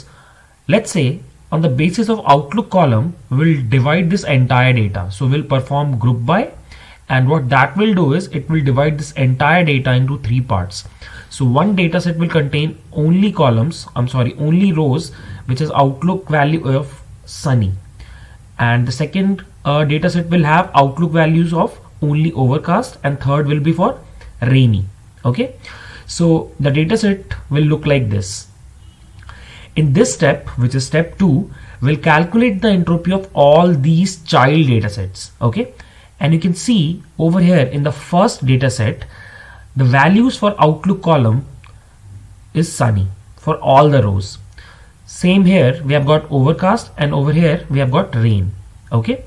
let's say, on the basis of outlook column, we'll divide this entire data. So we'll perform group by, and what that will do is it will divide this entire data into 3 parts. So one data set will contain only only rows, which is outlook value of sunny. And the second data set will have outlook values of only overcast, and third will be for rainy. Okay. So the data set will look like this. In this step, which is step 2, we'll calculate the entropy of all these child data sets. Okay, and you can see over here in the first data set, the values for outlook column is sunny for all the rows. Same here, we have got overcast, and over here we have got rain. Okay,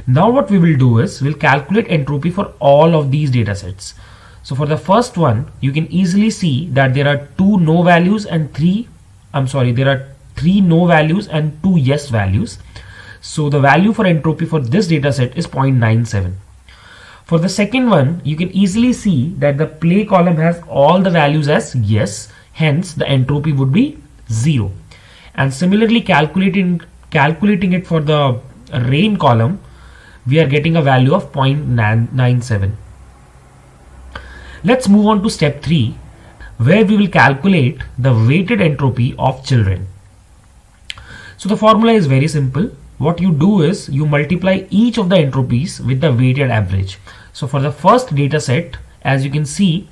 now what we will do is we'll calculate entropy for all of these data sets. So for the first one, you can easily see that there are 2 no values and 3 there are 3 no values and 2 yes values. So the value for entropy for this data set is 0.97. For the second one, you can easily see that the play column has all the values as yes, hence the entropy would be 0. And similarly, calculating it for the rain column, we are getting a value of 0.97. Let's move on to step 3, where we will calculate the weighted entropy of children. So the formula is very simple. What you do is you multiply each of the entropies with the weighted average. So for the first data set, as you can see,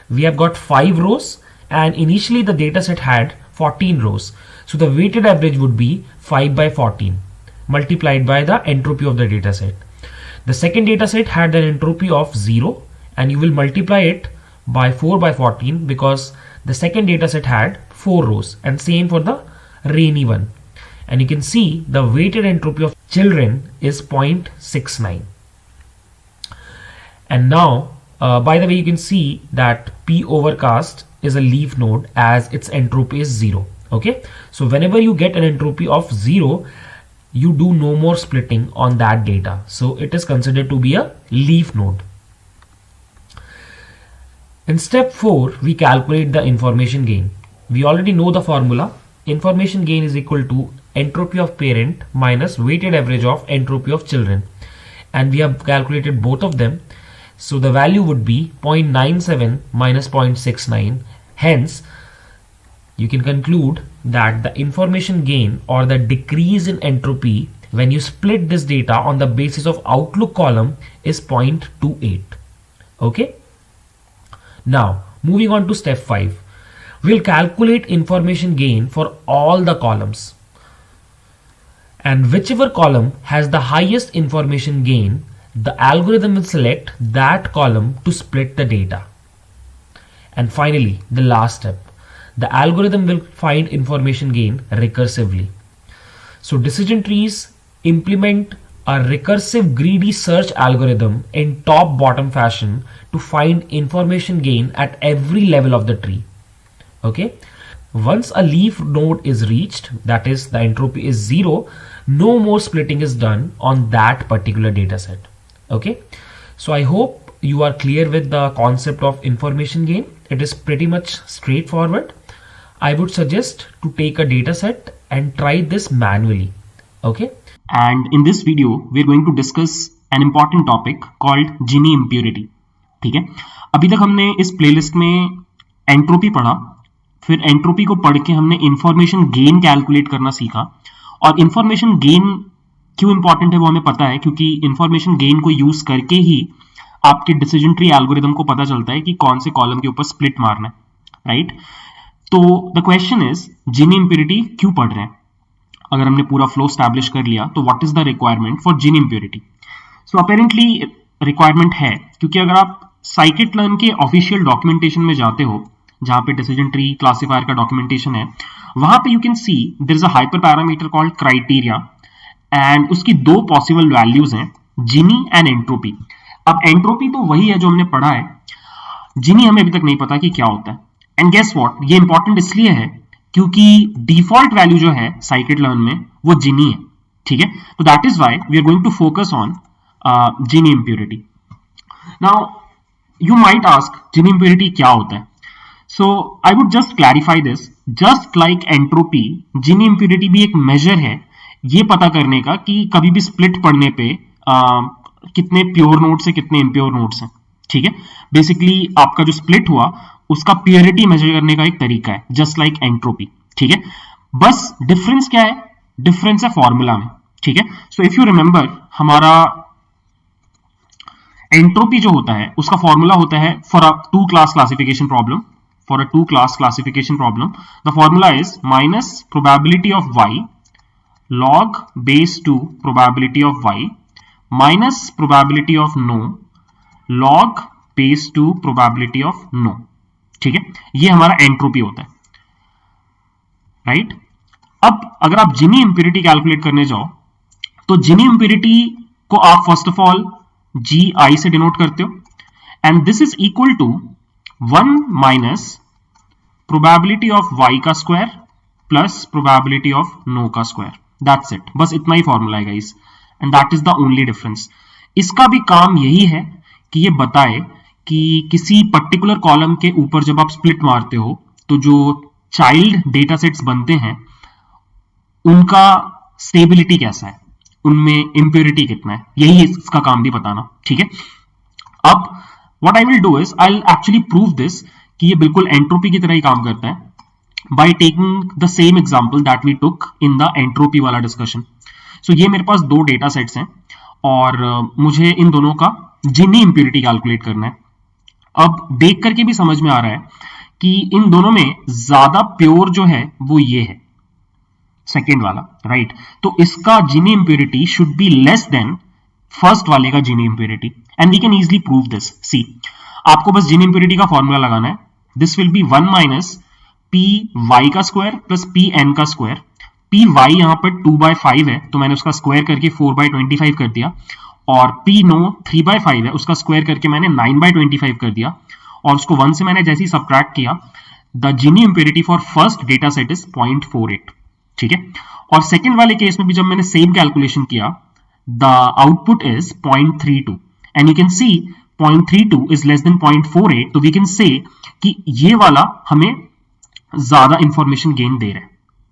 we have got 5 rows, and initially the data set had 14 rows. So the weighted average would be 5 by 14 multiplied by the entropy of the data set. The second data set had an entropy of 0, and you will multiply it by 4 by 14 because the second data set had 4 rows, and same for the rainy one. And you can see the weighted entropy of children is 0.69. And now, by the way, you can see that P overcast is a leaf node as its entropy is 0. Okay, so whenever you get an entropy of 0, you do no more splitting on that data. So it is considered to be a leaf node. In step 4, we calculate the information gain. We already know the formula. Information gain is equal to entropy of parent minus weighted average of entropy of children. And we have calculated both of them. So the value would be 0.97 minus 0.69. Hence, you can conclude that the information gain or the decrease in entropy when you split this data on the basis of outlook column is 0.28. Okay. Now, moving on to step 5, we'll calculate information gain for all the columns. And whichever column has the highest information gain, the algorithm will select that column to split the data. And finally, the last step, the algorithm will find information gain recursively. So decision trees implement a recursive greedy search algorithm in top-bottom fashion to find information gain at every level of the tree. Okay. Once a leaf node is reached, that is the entropy is 0, no more splitting is done on that particular data set. Okay. So I hope you are clear with the concept of information gain. It is pretty much straightforward. I would suggest to take a data set and try this manually. Okay. And in this video, we are going to discuss an important topic called Gini impurity. ठीक है, अभी तक हमने इस playlist में entropy पढ़ा, फिर entropy को पढ़ के हमने इंफॉर्मेशन गेन कैलकुलेट करना सीखा. और इंफॉर्मेशन गेन क्यों इंपॉर्टेंट है वो हमें पता है, क्योंकि इंफॉर्मेशन गेन को यूज करके ही आपके डिसीजन ट्री एल्गोरिदम को पता चलता है कि कौन से कॉलम के ऊपर स्प्लिट मारना है. राइट. तो the question is Gini impurity क्यों पढ़ रहे हैं. अगर हमने पूरा फ्लो स्टैब्लिश कर लिया तो what is the requirement for Gini impurity. So apparently requirement है, क्योंकि अगर आप साइकिट-लर्न के ऑफिशियल डॉक्यूमेंटेशन में जाते हो जहां पे डिसीजन ट्री क्लासिफायर का डॉक्यूमेंटेशन है, वहां पे you can see there is a hyper parameter called criteria and उसकी दो पॉसिबल वैल्यूज हैं, जिनी एंड एंट्रोपी. अब एंट्रोपी तो वही है जो हमने पढ़ा है, जिनी हमें अभी तक नहीं पता कि क्या होता है. एंड गेस व्हाट, ये इंपॉर्टेंट इसलिए है क्योंकि डिफॉल्ट वैल्यू जो है साइकिट-लर्न में वो जिनी है. ठीक है, तो that is why we are going to focus on Gini impurity. Now you might ask Gini impurity क्या होता है. So I would just clarify this. Just like entropy, Gini impurity भी एक मेजर है ये पता करने का कि कभी भी स्प्लिट पढ़ने पे कितने प्योर नोड्स है कितने इम्प्योर नोड्स हैं. ठीक है, बेसिकली आपका जो स्प्लिट हुआ उसका प्योरिटी मेजर करने का एक तरीका है, जस्ट लाइक एंट्रोपी. ठीक है, बस डिफरेंस क्या है, डिफरेंस है फॉर्मूला में. ठीक है, सो इफ यू रिमेंबर हमारा एंट्रोपी जो होता है उसका फॉर्मूला होता है for a two class classification problem. For a two class classification problem the formula is minus probability of y log base 2 probability of y minus probability of no log base 2 probability of no. ठीक है, ये हमारा entropy होता है. Right. अब अगर आप जिनी impurity calculate करने जाओ तो जिनी इंप्योरिटी को आप first of all G I से डिनोट करते हो and this is equal to 1 minus probability of y का square plus probability of no का स्क्वायर. That's it. बस इतना ही फॉर्मूला है guys, and that is the only difference. इसका भी काम यही है कि ये बताए कि किसी पर्टिकुलर कॉलम के ऊपर जब आप स्प्लिट मारते हो तो जो चाइल्ड डेटा सेट्स बनते हैं उनका स्टेबिलिटी कैसा है, उनमें इंप्योरिटी कितना है, यही इसका काम भी बताना. ठीक है, अब what I will do is I will actually prove this कि ये बिल्कुल एंट्रोपी की तरह ही काम करता है by taking the same example that we took in the entropy वाला discussion. So ये मेरे पास दो डेटा सेट्स हैं और मुझे इन दोनों का जिनी इंप्योरिटी कैलकुलेट करना है. अब देख करके भी समझ में आ रहा है कि इन दोनों में ज्यादा प्योर जो है वो ये है, सेकेंड वाला. राइट. तो इसका Gini impurity should be less than first वाले का Gini impurity and we can easily prove this. See, आपको बस जीनी इंप्योरिटी का फॉर्मूला लगाना है। This will be 1 minus P Y का स्क्वायर प्लस पी एन का स्क्वायर। पी वाई यहां पर 2/5 है तो मैंने उसका स्क्वायर करके 4/25 कर दिया, और पी नो 3/5 है उसका स्क्वायर करके मैंने 9/25 कर दिया, और उसको 1 से मैंने जैसे ही सब्ट्रैक्ट किया, the Gini impurity for first data set is 0.48। ठीक है, और सेकंड वाले केस में भी जब मैंने सेम कैलकुलेशन किया, the output is 0.32 and you can C 0.32 is less than 0.48, तो वी कैन से कि ये वाला हमें ज्यादा इंफॉर्मेशन गेन दे रहा है।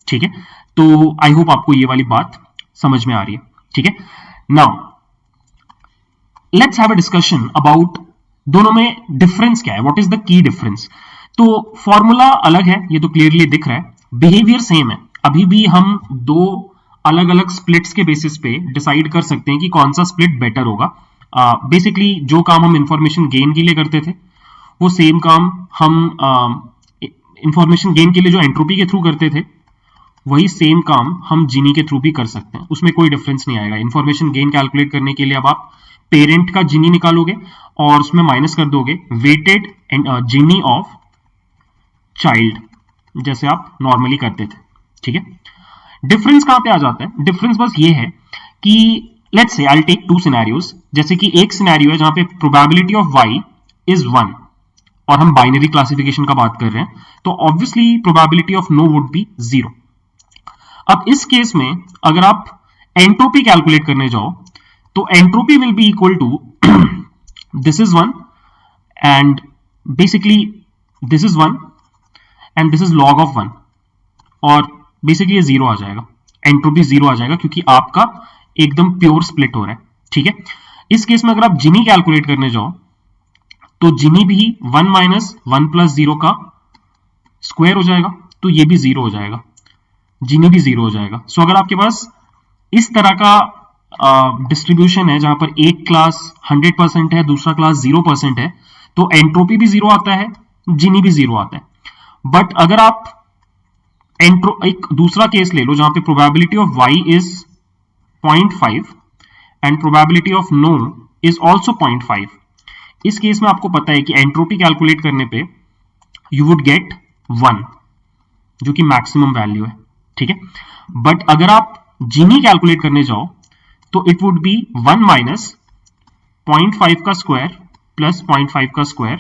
ठीक है, तो आई होप आपको ये वाली बात समझ में आ रही है। ठीक है, now let's have a discussion about दोनों में डिफरेंस क्या है, what is the key difference. तो फॉर्मूला अलग है, ये तो क्लियरली दिख रहा है, बिहेवियर सेम है। अभी भी हम दो अलग अलग स्प्लिट्स के बेसिस पे डिसाइड कर सकते हैं कि कौन सा स्प्लिट बेटर होगा। बेसिकली जो काम हम इंफॉर्मेशन गेन के लिए करते थे वो सेम काम हम इंफॉर्मेशन गेन के लिए जो एंट्रोपी के थ्रू करते थे वही सेम काम हम जीनी के थ्रू भी कर सकते हैं, उसमें कोई डिफरेंस नहीं आएगा। इंफॉर्मेशन गेन कैलकुलेट करने के लिए अब आप पेरेंट का जीनी निकालोगे और उसमें माइनस कर दोगे वेटेड जीनी ऑफ चाइल्ड, जैसे आप नॉर्मली करते थे। ठीक है, डिफरेंस कहां पे आ जाता है? डिफरेंस बस ये है कि let's say I will take 2 scenarios, जैसे कि एक सिनेरियो है जहां पे प्रोबेबिलिटी ऑफ y इज 1 और हम बाइनरी क्लासिफिकेशन का बात कर रहे हैं, तो obviously probability of no would be 0। अब इस केस में अगर आप एंट्रोपी कैलकुलेट करने जाओ तो entropy will be equal to this is 1 and basically this is 1 and this is log of 1, और बेसिकली ये 0 आ जाएगा, एंट्रोपी 0 आ जाएगा क्योंकि आपका एकदम प्योर स्प्लिट हो रहा है। ठीक है, इस केस में अगर आप जीनी कैलकुलेट करने जाओ तो जीनी भी 1 माइनस 1 प्लस 0 का स्क्वायर हो जाएगा, तो ये भी 0 हो जाएगा, जीनी भी 0 हो जाएगा। सो अगर आपके पास इस तरह का डिस्ट्रीब्यूशन है जहां पर एक क्लास 100% है, दूसरा क्लास 0% है, तो एंट्रोपी भी 0 आता है, जीनी भी 0 आता है। बट अगर आप एक दूसरा केस ले लो जहां पे probability of y is 0.5 and probability of no is also 0.5, इस केस में आपको पता है कि एंट्रोपी कैलकुलेट करने पे यू वुड गेट 1 जो कि मैक्सिमम वैल्यू है। ठीक है, बट अगर आप जीनी कैलकुलेट करने जाओ तो इट वुड बी 1 माइनस 0.5 का स्क्वायर प्लस 0.5 का square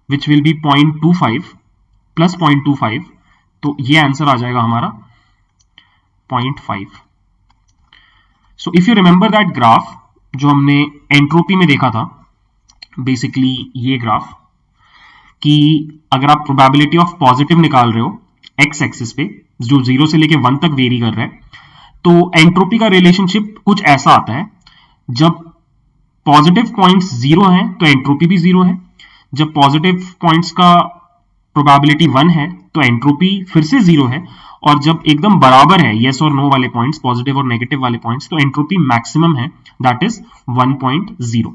which will be 0.25 plus 0.25, तो ये आंसर आ जाएगा हमारा 0.5। सो if you remember that graph जो हमने एंट्रोपी में देखा था, बेसिकली ये ग्राफ, कि अगर आप प्रोबेबिलिटी ऑफ पॉजिटिव निकाल रहे हो एक्स एक्सिस पे जो 0 से लेके 1 तक वेरी कर रहा है, तो एंट्रोपी का रिलेशनशिप कुछ ऐसा आता है, जब पॉजिटिव पॉइंट्स 0 हैं तो एंट्रोपी भी 0 है, जब पॉजिटिव पॉइंट्स का प्रोबेबिलिटी 1 है तो एंट्रोपी फिर से 0 है, और जब एकदम बराबर है येस और नो वाले पॉइंट्स, पॉजिटिव और नेगेटिव वाले पॉइंट्स, तो एंट्रोपी मैक्सिमम है, दैट इज 1.0।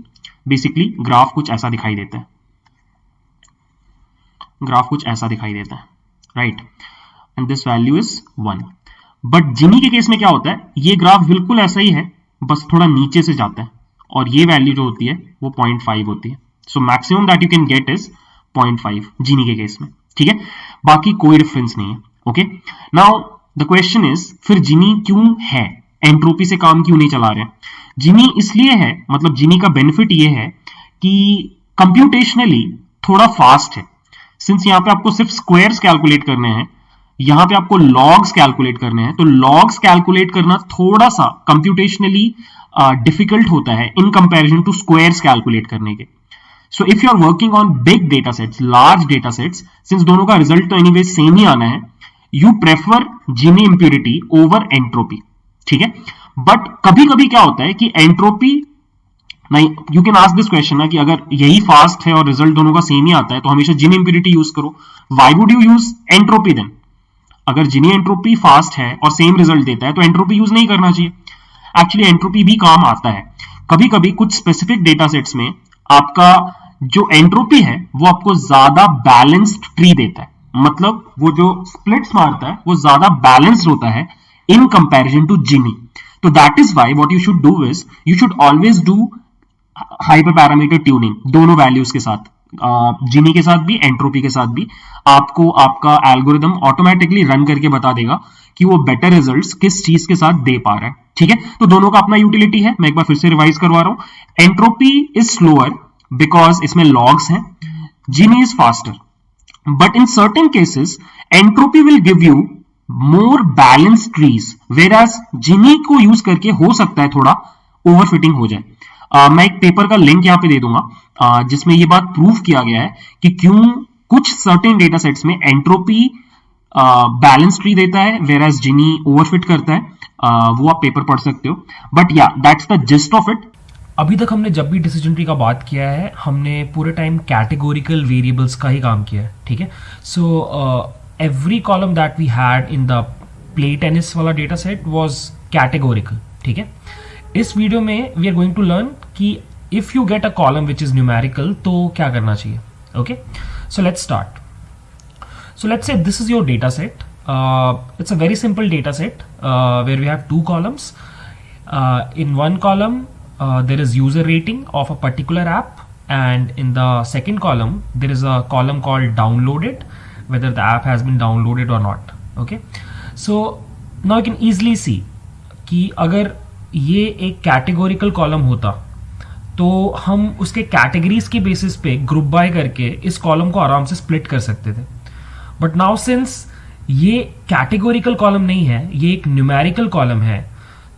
बेसिकली ग्राफ कुछ ऐसा दिखाई देता है, ग्राफ कुछ ऐसा दिखाई देता है, right, and this value is 1। But Gini के केस में क्या होता है, ये ग्राफ बिल्कुल ऐसा ही है, बस थोड़ा नीचे से जाता है, और ये वैल्यू जो होती है वो 0.5 होती है। So maximum that you can get is 0.5 जीनी के केस में। ठीक है, बाकी कोई डिफरेंस नहीं है। Okay, now the question is, फिर जीनी क्यों है, एंट्रोपी से काम क्यों नहीं चला रहे हैं? जीनी इसलिए है, मतलब जीनी का बेनिफिट ये है कि कंप्यूटेशनली थोड़ा फास्ट है, सिंस यहाँ पे आपको सिर्फ स्क्वायर्स कैलकुलेट करने हैं, यहाँ पे आपको लॉग्स कैलकुलेट करने हैं, तो लॉग्स कैलकुलेट करना थोड़ा सा कंप्यूटेशनली डिफिकल्ट होता है in comparison to squares calculate करने के। So if you are working on big data sets, large data sets, since दोनों का रिजल्ट तो एनीवे सेम ही आना है, you prefer Gini impurity over entropy. ठीक है, बट कभी कभी क्या होता है कि एंट्रोपी नहीं, you can ask this question ना कि अगर यही फास्ट है और रिजल्ट दोनों का सेम ही आता है तो हमेशा जीनी इंप्योरिटी यूज करो, why would you use entropy then? अगर जीनी एंट्रोपी फास्ट है और सेम रिजल्ट देता है तो एंट्रोपी यूज नहीं करना चाहिए। एक्चुअली एंट्रोपी भी काम आता है कभी कभी, कुछ स्पेसिफिक डेटा सेट्स में आपका जो एंट्रोपी है वो आपको ज्यादा बैलेंस्ड ट्री देता है, मतलब वो जो स्प्लिट्स मारता है वो ज्यादा बैलेंस्ड होता है इन कंपैरिजन टू जीनी। तो that is why what you should do is you should always do hyper parameter tuning दोनों वैल्यूज के साथ, जीनी के साथ भी एंट्रोपी के साथ भी। आपको आपका एल्गोरिदम ऑटोमेटिकली रन करके बता देगा कि वो बेटर रिजल्ट्स किस चीज के साथ दे पा रहा है। ठीक है, तो दोनों का अपना यूटिलिटी है। मैं एक बार फिर से रिवाइज करवा रहा हूं। एंट्रोपी इज स्लोअर बिकॉज इसमें लॉग्स हैं, Gini is faster, but in certain cases entropy will give you more balance trees, whereas Gini को यूज करके हो सकता है थोड़ा ओवरफिटिंग हो जाए। मैं एक पेपर का लिंक यहां पे दे दूंगा जिसमें ये बात प्रूव किया गया है कि क्यों कुछ सर्टेन डेटा सेट्स में एंट्रोपी बैलेंस ट्री देता है वेराज जीनी ओवरफिट करता है। वो आप पेपर पढ़ सकते हो, बट या that's the gist of it. अभी तक हमने जब भी डिसीजन ट्री का बात किया है, हमने पूरे टाइम कैटेगोरिकल वेरिएबल्स का ही काम किया है। ठीक है, so every column that we had in the play tennis वाला डेटा सेट वाज कैटेगोरिकल। ठीक है, इस वीडियो में we are going to learn कि if you get a column which is numerical तो क्या करना चाहिए। Okay, so let's start. So let's say this is your data set. It's a very simple data set where we have two columns. In one column, there is user rating of a particular app, and in the second column, there is a column called downloaded, whether the app has been downloaded or not. Okay. So now you can easily see कि अगर ये एक categorical column होता तो हम उसके categories के basis पे group by करके इस column को आराम से split कर सकते थे। बट नाउ सिंस ये कैटेगोरिकल कॉलम नहीं है, ये एक न्यूमेरिकल कॉलम है,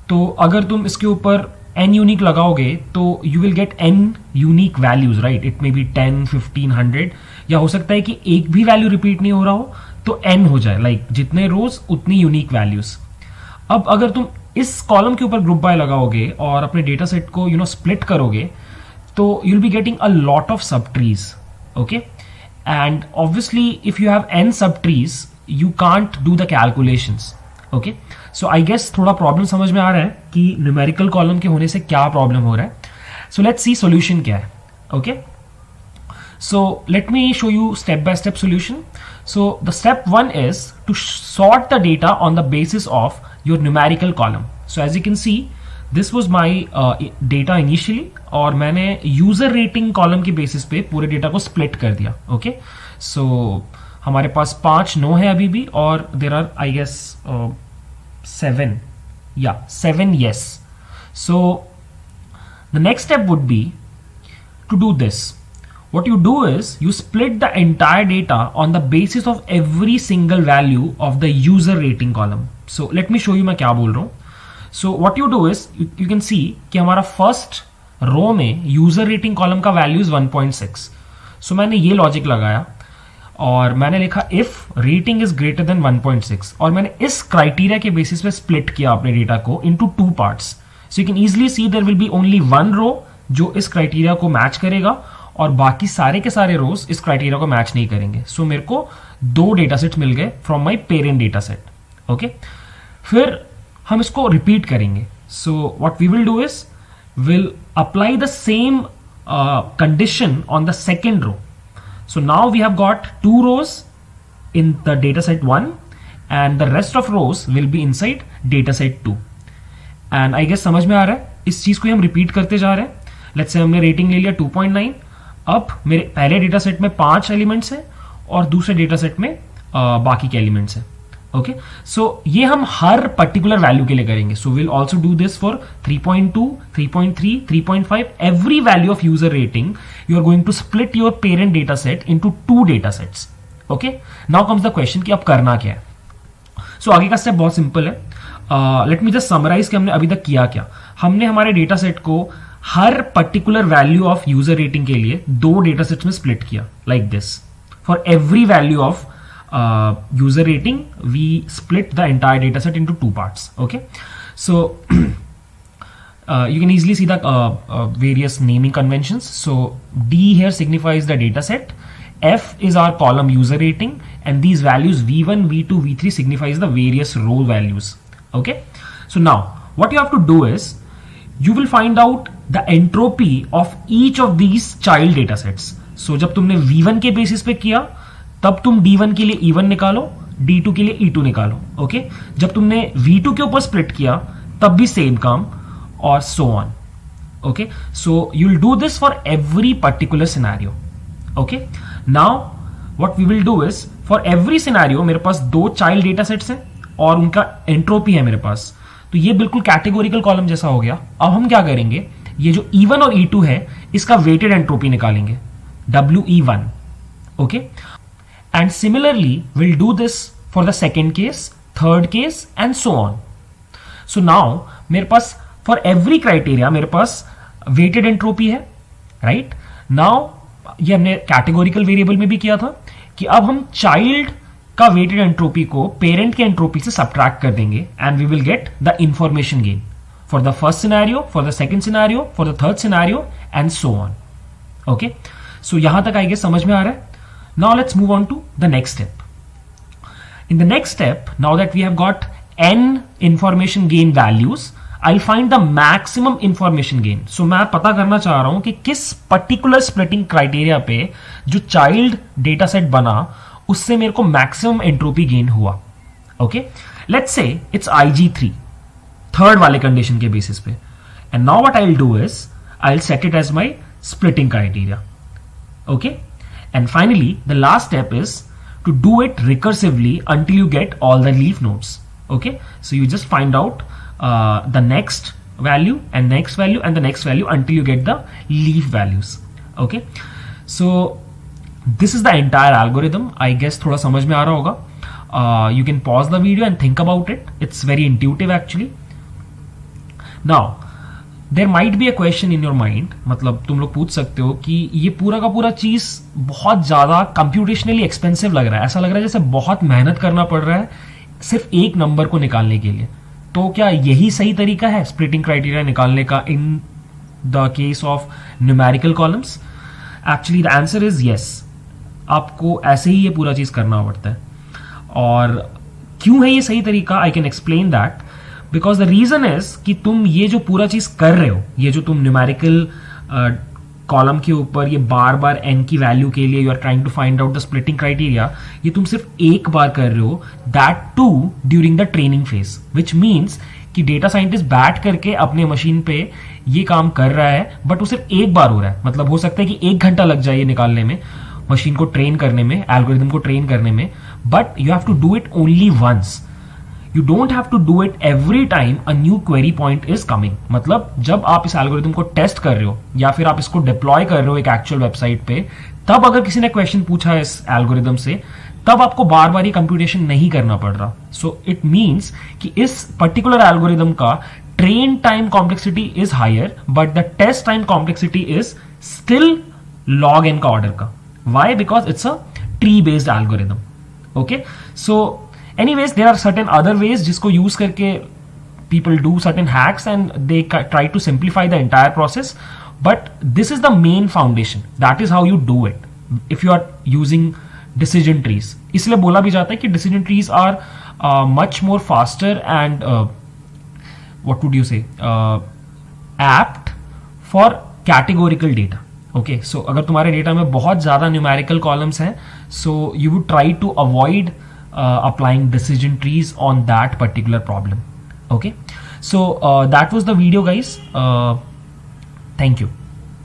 तो अगर तुम इसके ऊपर n यूनिक लगाओगे तो you will get n unique values, right. It may be 10, 15, 100, या हो सकता है कि एक भी वैल्यू रिपीट नहीं हो रहा हो तो n हो जाए, लाइक जितने रोज उतनी यूनिक वैल्यूज। अब अगर तुम इस कॉलम के ऊपर ग्रुप बाय लगाओगे और अपने डेटा सेट को स्प्लिट करोगे तो you will be getting a lot of sub trees. Okay, and obviously if you have n subtrees you can't do the calculations. Okay, so I guess थोड़ा problem समझ में आ रहा है कि न्यूमेरिकल कॉलम के होने से क्या प्रॉब्लम हो रहा है। so let's see solution क्या है। okay, so let me show you step by step solution. so the step one is to sort the data on the basis of your numerical column. so as you can see this was my data initially, और मैंने user rating column की basis पे पूरे data को split कर दिया। Okay, सो हमारे पास 5 no है अभी भी, और there are I guess 7 yes. so the next step would be to do this. what you do is you split the entire data on the basis of every single value of the user rating column. so let me show you मैं क्या बोल रहा हूँ। So what you do is you can see कि हमारा first row में user rating column का value is 1.6. सो मैंने ये लॉजिक लगाया और मैंने लिखा if rating is greater than 1.6, और मैंने इस क्राइटेरिया के बेसिस पे स्प्लिट किया अपने डेटा को into 2 parts. So you can easily see there will be only 1 row जो इस क्राइटेरिया को मैच करेगा और बाकी सारे के सारे रोज इस क्राइटेरिया को मैच नहीं करेंगे. सो मेरे को 2 डेटा सेट्स मिल गए from my parent data set. Okay, फिर हम इसको रिपीट करेंगे. So what we will do is will apply the same condition on the second row. So now we have got 2 rows in the data set 1 and the rest of rows will be inside data set 2. And I guess समझ में आ रहा है, इस चीज को हम repeat करते जा रहे हैं. लेट्स से हमने रेटिंग ले लिया 2.9. अब मेरे पहले डेटा सेट में 5 एलिमेंट्स हैं और दूसरे डेटा सेट में बाकी के एलिमेंट्स हैं. ओके, सो ये हम हर पर्टिकुलर वैल्यू के लिए करेंगे. So will also do this for 3.2, 3.3, 3.5. Every value of user rating you are going to split your parent data set into 2 data sets. Okay, now comes the question कि अब करना क्या है. सो आगे का स्टेप बहुत सिंपल है. लेट मी जस्ट समराइज कि हमने अभी तक किया क्या. हमने हमारे डेटा सेट को हर particular value of user rating के लिए 2 डेटा सेट्स में स्प्लिट किया like this. For every value of user rating we split the entire data set into 2 parts. Okay, so you can easily see the various naming conventions. So D here signifies the data set, F is our column user rating, and these values V1, V2, V3 signifies the various row values. Okay, so now what you have to do is you will find out the entropy of each of these child data sets. So जब तुमने V1 के basis पे किया तब तुम D1 के लिए E1 निकालो, D2 के लिए E2 निकालो. ओके, जब तुमने V2 के ऊपर स्प्लिट किया तब भी सेम काम, और so on. Okay, so you'll do this for every particular scenario. Okay, now what we will do is for every scenario मेरे पास 2 चाइल्ड डेटा सेट्स हैं और उनका एंट्रोपी है मेरे पास, तो ये बिल्कुल कैटेगोरिकल कॉलम जैसा हो गया. अब हम क्या करेंगे, ये जो E1 और E2 है इसका वेटेड एंट्रोपी निकालेंगे, WE1. Okay, and similarly will do this for the second case, third case and so on. So now मेरे पास फॉर एवरी क्राइटेरिया मेरे पास वेटेड एंट्रोपी है, राइट. नाउ ये हमने कैटेगोरिकल वेरिएबल में भी किया था कि अब हम चाइल्ड का वेटेड एंट्रोपी को पेरेंट के एंट्रोपी से सब्ट्रैक्ट कर देंगे and we will get the information gain for the first scenario, for the second scenario, for the third scenario and so on. Okay, so यहां तक आइए समझ में आ रहा है. Now let's move on to the next step. In the next step, now that we have got n information gain values, I'll find the maximum information gain. So मैं पता करना चाह रहा हूं कि किस particular splitting criteria पे जो child data set बना उससे मेरे को maximum entropy gain हुआ. Okay, let's say it's IG3, third वाले condition के basis पे. And now what I'll do is I'll set it as my splitting criteria. Okay, and finally the last step is to do it recursively until you get all the leaf nodes. Okay, so you just find out the next value and next value and the next value until you get the leaf values. Okay, so this is the entire algorithm. I guess थोड़ा समझ में आ रहा होगा. You can pause the video and think about it. It's very intuitive actually. Now there might be a question in your mind, मतलब तुम लोग पूछ सकते हो कि ये पूरा का पूरा चीज बहुत ज्यादा कंप्यूटेशनली एक्सपेंसिव लग रहा है, ऐसा लग रहा है जैसे बहुत मेहनत करना पड़ रहा है सिर्फ एक नंबर को निकालने के लिए. तो क्या यही सही तरीका है स्प्लिटिंग क्राइटेरिया निकालने का in the case of numerical columns? Actually the answer is yes. आपको ऐसे ही ये पूरा चीज करना पड़ता है. और क्यों है ये सही तरीका, I can explain that. Because the reason is कि तुम ये जो पूरा चीज कर रहे हो, ये जो तुम न्यूमेरिकल कॉलम के ऊपर ये बार बार एन की वैल्यू के लिए you are trying to find out the splitting criteria, ये तुम सिर्फ एक बार कर रहे हो, that too during the training phase, which means कि डेटा साइंटिस्ट बैठ करके अपने मशीन पे ये काम कर रहा है, बट वो सिर्फ एक बार हो रहा है. मतलब हो सकता है कि 1 घंटा लग जाए ये निकालने में, मशीन को ट्रेन करने में, एल्गोरिथम को ट्रेन करने में, but you have to do it only once. You don't have to do it every time a new query point is coming. मतलब जब आप इस एल्गोरिथम को टेस्ट कर रहे हो या फिर आप इसको डिप्लॉय कर रहे हो एक एक्चुअल वेबसाइट पे, तब अगर किसी ने क्वेश्चन पूछा है इस एल्गोरिथम से, तब आपको बार बार ये कंप्यूटेशन नहीं करना पड़ रहा. सो इट मीन्स कि इस पर्टिकुलर एल्गोरिथम का train time complexity is higher but the test time complexity is still log n का ऑर्डर का. Why? Because it's a tree based algorithm. Okay, so anyways there are certain other ways जिसको use करके people do certain hacks and they try to simplify the entire process, but this is the main foundation. That is how you do it if you are using decision trees. इसलिए बोला भी जाता है कि decision trees are much more faster and what would you say apt for categorical data. Okay, so अगर तुम्हारे data में बहुत ज्यादा न्यूमेरिकल कॉलम्स हैं, so you would try to avoid applying decision trees on that particular problem. Okay, so that was the video guys. Thank you.